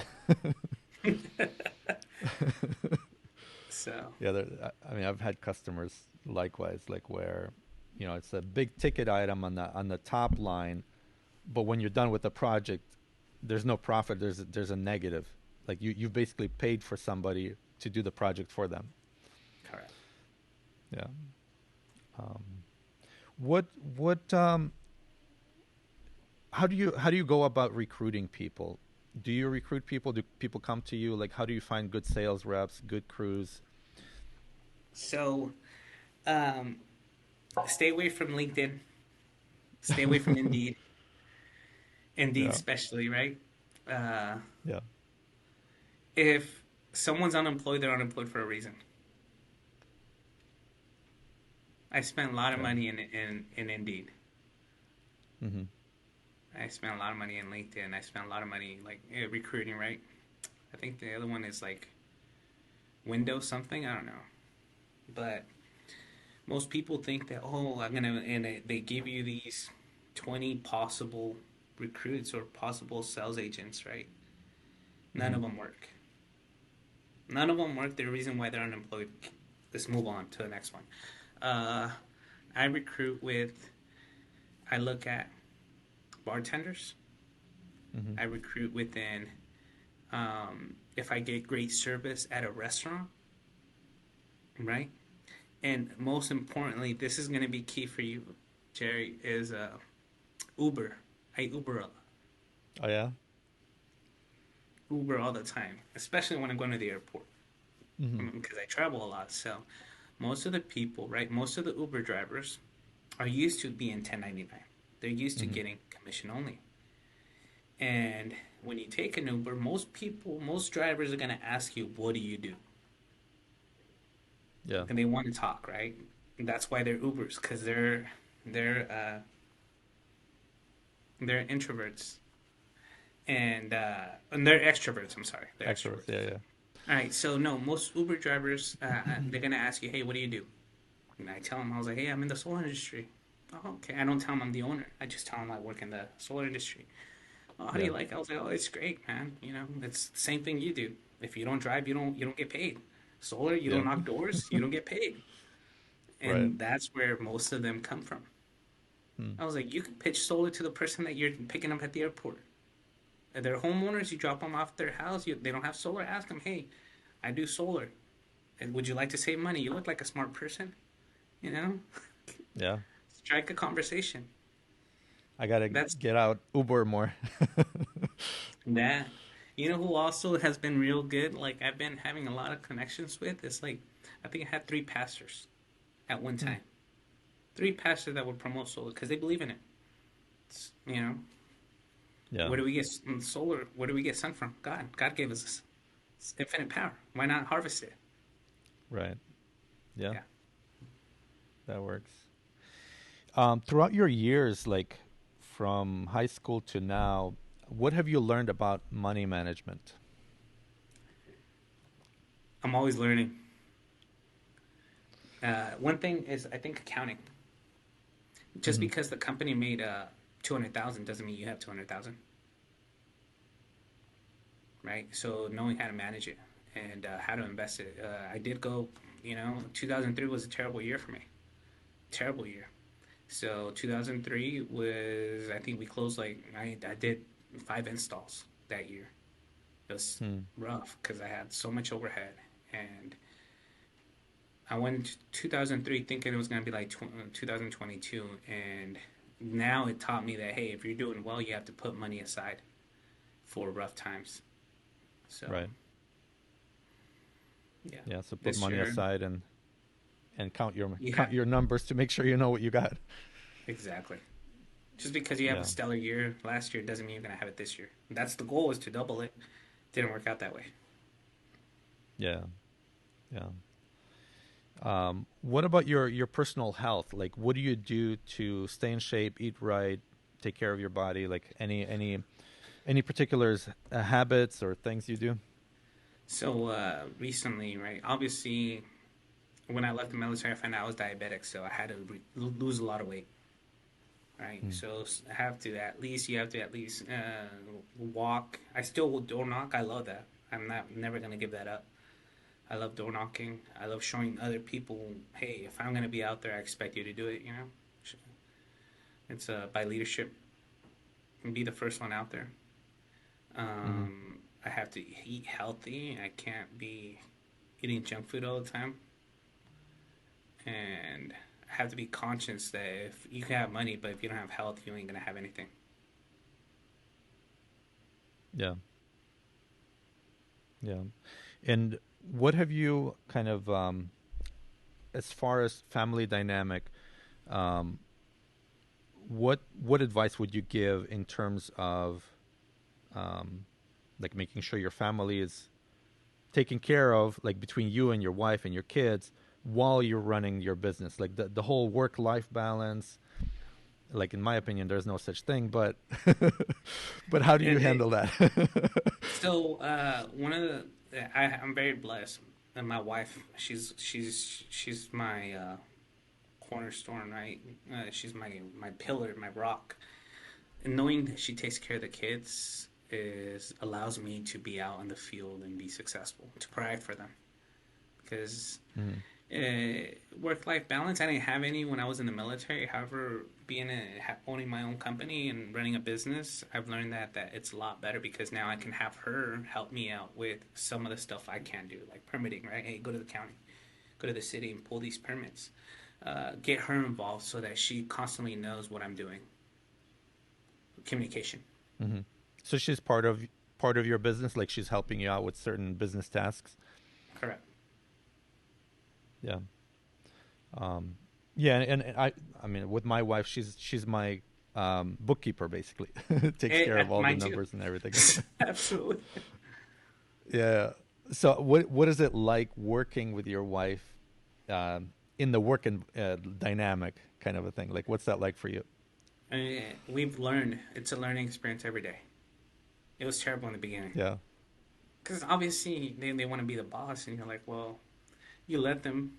so Yeah, I mean, I've had customers likewise, like where, it's a big ticket item on the top line, but when you're done with the project, there's no profit. There's a negative. Like you've basically paid for somebody to do the project for them. correct. Yeah. Um, what how do you go about recruiting people? Do you recruit people? Do people come to you? Like, how do you find good sales reps, good crews? So um, stay away from LinkedIn. Stay away from Indeed. Indeed, Yeah. especially, right? Uh, Yeah. if someone's unemployed, they're unemployed for a reason. I spent a lot of Yeah. money in Indeed. Hmm. I spent a lot of money in LinkedIn. I spent a lot of money like recruiting, right? I think the other one is like Windows something. I don't know, but most people think that I'm gonna and they give you these 20 possible recruits or possible sales agents, right? None Hmm. of them work. None of them work. The reason why they're unemployed. Let's move on to the next one. Uh, I recruit with. I look at bartenders. Hmm. I recruit within. If I get great service at a restaurant, right? And most importantly, this is going to be key for you, Jerry, is Uber. I Uber a lot. Oh yeah. Uber all the time, especially when I'm going to the airport Hmm. because I travel a lot. So most of the people, right? Most of the Uber drivers are used to being 1099. They're used to Hmm. getting commission only. And when you take an Uber, most drivers are going to ask you, "What do you do?" Yeah. And they want to talk, right? And that's why they're Ubers because they're they're introverts and they're extroverts. I'm sorry, they're Extroverts. extroverts. Yeah. Yeah. All right, so no, most Uber drivers they're gonna ask you, "Hey, what do you do?" And I tell them, I was like, "Hey, I'm in the solar industry." Oh, okay. I don't tell them I'm the owner. I just tell them I work in the solar industry. Oh, how do Yeah. you like it? I was like, "Oh, it's great, man. You know, it's the same thing you do. If you don't drive, you don't get paid." Solar, you Yeah. don't knock doors, you don't get paid. Right. And that's where most of them come from. Hmm. I was like, you can pitch solar to the person that you're picking up at the airport. If they're homeowners, you drop them off at their house, they don't have solar, ask them, hey, I do solar. And would you like to save money? You look like a smart person, you know? Yeah. Strike a conversation. I gotta That's get out Uber more. that. You know who also has been real good? Like I've been having a lot of connections with. It's like I think I had three pastors at one Hmm. time. Three pastors that would promote solar because they believe in it. You know, Yeah. where do we get solar? Where do we get sun from? God. God gave us this infinite power. Why not harvest it? Right. Yeah. Yeah. That works. Throughout your years, like from high school to now, what have you learned about money management? I'm always learning. One thing is I think accounting. Just Hmm. because the company made 200,000 doesn't mean you have 200,000, right? So knowing how to manage it and how to invest it. I did go. 2003 was a terrible year for me. Terrible year. So 2003 was, I think we closed like I did 5 installs that year. It was Hmm. rough because I had so much overhead, and I went to 2003 thinking it was gonna be like 2022, and now it taught me that hey, if you're doing well, you have to put money aside for rough times. So Right. yeah, Yeah. So put this money year, aside and yeah, count your numbers to make sure you know what you got. exactly. Just because you have a Yeah. stellar year last year doesn't mean you're gonna have it this year. That's the goal, is to double it. Didn't work out that way. Yeah. Yeah. What about your personal health? Like, what do you do to stay in shape, eat right, take care of your body? Like, any particulars, habits or things you do? So recently, right? Obviously, when I left the military, I found out I was diabetic, so I had to lose a lot of weight. Right, Hmm. so I have to at least you have to at least walk. I still will door knock. I love that. I'm not never gonna give that up. I love door knocking. I love showing other people, hey, if I'm gonna be out there, I expect you to do it. It's by leadership and be the first one out there. Hmm. I have to eat healthy. I can't be eating junk food all the time, and I have to be conscious that if you can have money, but if you don't have health, you ain't gonna have anything. Yeah. Yeah. And what have you kind of, as far as family dynamic, um, what advice would you give in terms of, um, like making sure your family is taken care of, like between you and your wife and your kids, while you're running your business, like the whole work life balance? Like in my opinion, there's no such thing, but but how do you It, it, handle that? so one of I'm very blessed, and my wife, she's my cornerstone, right? She's my pillar, my rock. And knowing that she takes care of the kids is allows me to be out in the field and be successful, to provide for them. Because Mm-hmm. work life balance, I didn't have any when I was in the military. However, owning my own company and running a business, I've learned that it's a lot better because now I can have her help me out with some of the stuff I can't do, like permitting. Right? Hey, go to the county, go to the city, and pull these permits. Get her involved so that she constantly knows what I'm doing. Communication. Mm-hmm. So she's part of your business, like she's helping you out with certain business tasks. Correct. Yeah. Um, yeah, and I mean, with my wife, she's my bookkeeper basically. Takes care of all the Mine too. numbers and everything. Absolutely. Yeah. So what is it like working with your wife in the work and dynamic kind of a thing? Like, what's that like for you? We've learned it's a learning experience every day. It was terrible in the beginning Yeah. because obviously they want to be the boss, and you're like, well, you let them.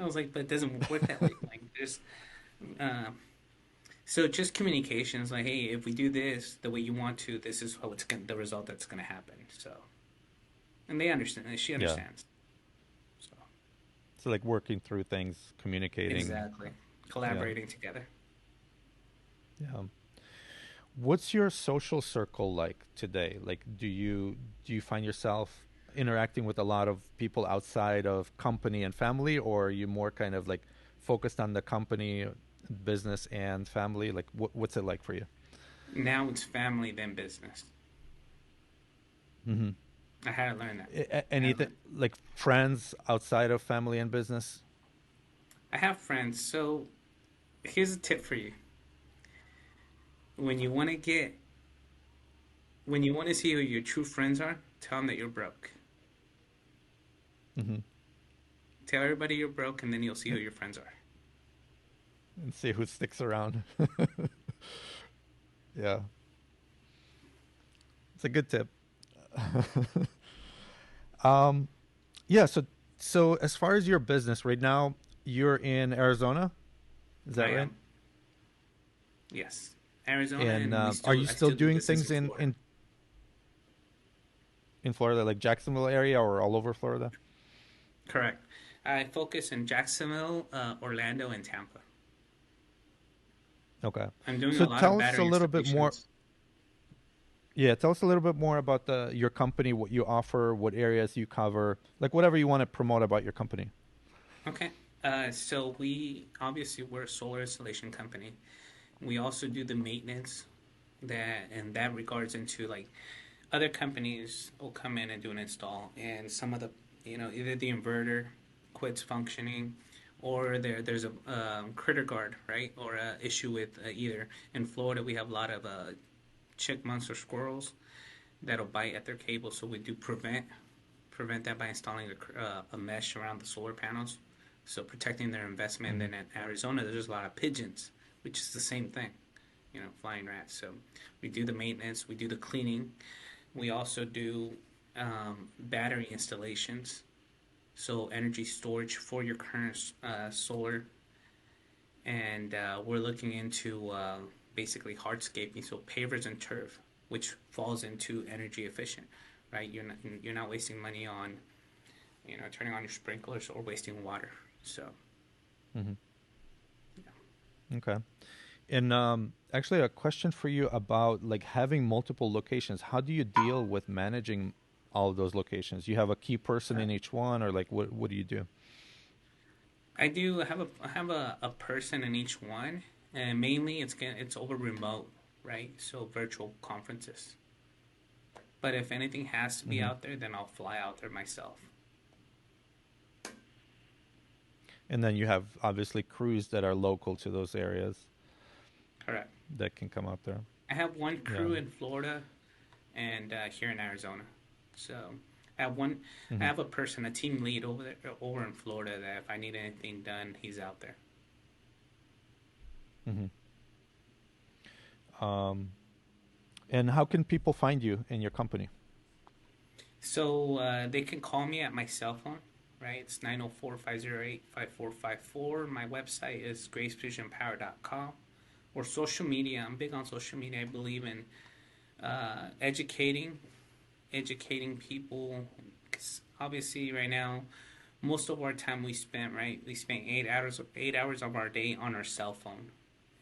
I was like, but it doesn't work that way. Like, just uh, so just communications. Like, hey, if we do this the way you want to, this is the result that's gonna happen. So, and they understand. And she Yeah. understands. So, So like working through things, communicating. Exactly. Yeah. Collaborating together. Yeah. What's your social circle like today? Like, do you find yourself interacting with a lot of people outside of company and family, or are you more kind of like focused on the company, business, and family? Like, what's it like for you? Now it's family then business. Mm-hmm. I had to learn that. I had to Anything learn. like friends outside of family and business? I have friends, so here's a tip for you. When you want to get, when you want to see who your true friends are, tell them that you're broke. Mm-hmm. Tell everybody you're broke, and then you'll see who your friends are. And see who sticks around. Yeah, it's a good tip. Um, yeah. So as far as your business right now, you're in Arizona. Is I that right? am, yes, Arizona, And and are you I still still do doing business things in Florida. in Florida, like Jacksonville area or all over Florida? Correct. I focus in Jacksonville, Orlando, and Tampa. Okay. I'm doing So a lot of tell us a battery little bit more. installations. Yeah, tell us a little bit more about the your company, what you offer, what areas you cover, like whatever you want to promote about your company. Okay. So we obviously we're a solar installation company. We also do the maintenance that and that regards into like other companies will come in and do an install, and some of the either the inverter quits functioning, or there's a critter guard, right, or a issue with either in Florida we have a lot of chipmunks or squirrels that'll bite at their cable, so we do prevent that by installing a mesh around the solar panels, so protecting their investment. Mm-hmm. And then in Arizona, there's a lot of pigeons, which is the same thing, flying rats. So we do the maintenance, we do the cleaning, we also do battery installations, so energy storage for your current solar, and we're looking into basically hardscaping, so pavers and turf, which falls into energy efficient, right? You're not wasting money on turning on your sprinklers or wasting water. So Mm-hmm. yeah. Okay. And actually, a question for you about like having multiple locations. How do you deal with managing all of those locations? You have a key person in each one, or like what do you do? I have a person in each one, and mainly it's over remote, right? So virtual conferences. But if anything has to be Mm-hmm. out there, then I'll fly out there myself. And then you have obviously crews that are local to those areas Correct. that can come out there. I have one Yeah. crew in Florida and here in Arizona. So I have one. I Mm-hmm. have a person, a team lead over there, over in Florida. That if I need anything done, he's out there. Mm-hmm. Um, and how can people find you in your company? So they can call me at my cell phone. Right, it's 904-508-5454. My website is gracefusionpower.com. Or social media. I'm big on social media. I believe in educating people. 'Cause obviously, right now, most of our time we spend 8 hours of our day on our cell phone.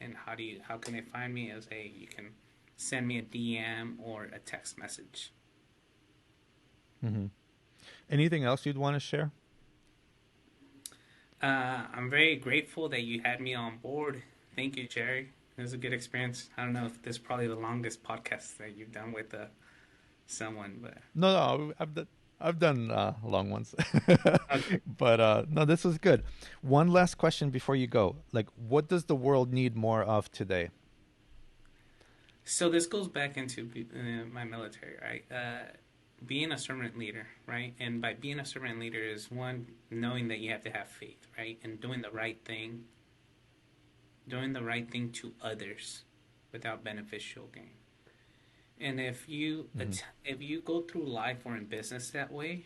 And how can they find me? As you can send me a DM or a text message. Mm-hmm. Anything else you'd want to share? I'm very grateful that you had me on board. Thank you, Jerry. It was a good experience. I don't know if this is probably the longest podcast that you've done with someone, but No, no, I've done long ones, okay. but no, this was good. One last question before you go. Like, what does the world need more of today? So this goes back into my military, right? Being a servant leader, right? And by being a servant leader is one, knowing that you have to have faith, right? And doing the right thing to others without beneficial gain. And Mm-hmm. if you go through life or in business that way,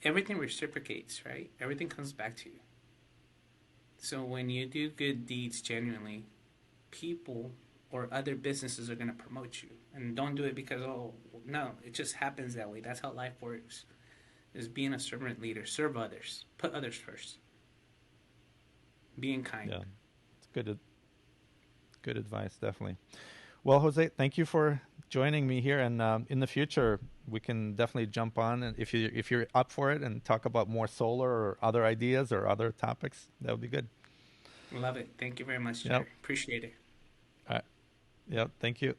everything reciprocates, right? Everything comes back to you. So when you do good deeds genuinely, people or other businesses are going to promote you. And don't do it because, oh, no, it just happens that way. That's how life works. is being a servant leader. Serve others. Put others first. Being kind. Yeah, it's good advice, definitely. Well, Jose, thank you for joining me here, and in the future we can definitely jump on, and if you're up for it, and talk about more solar or other ideas or other topics, that would be good. Love it. Thank you very much, Yep. Jerry. Appreciate it. All right. Yep. Thank you.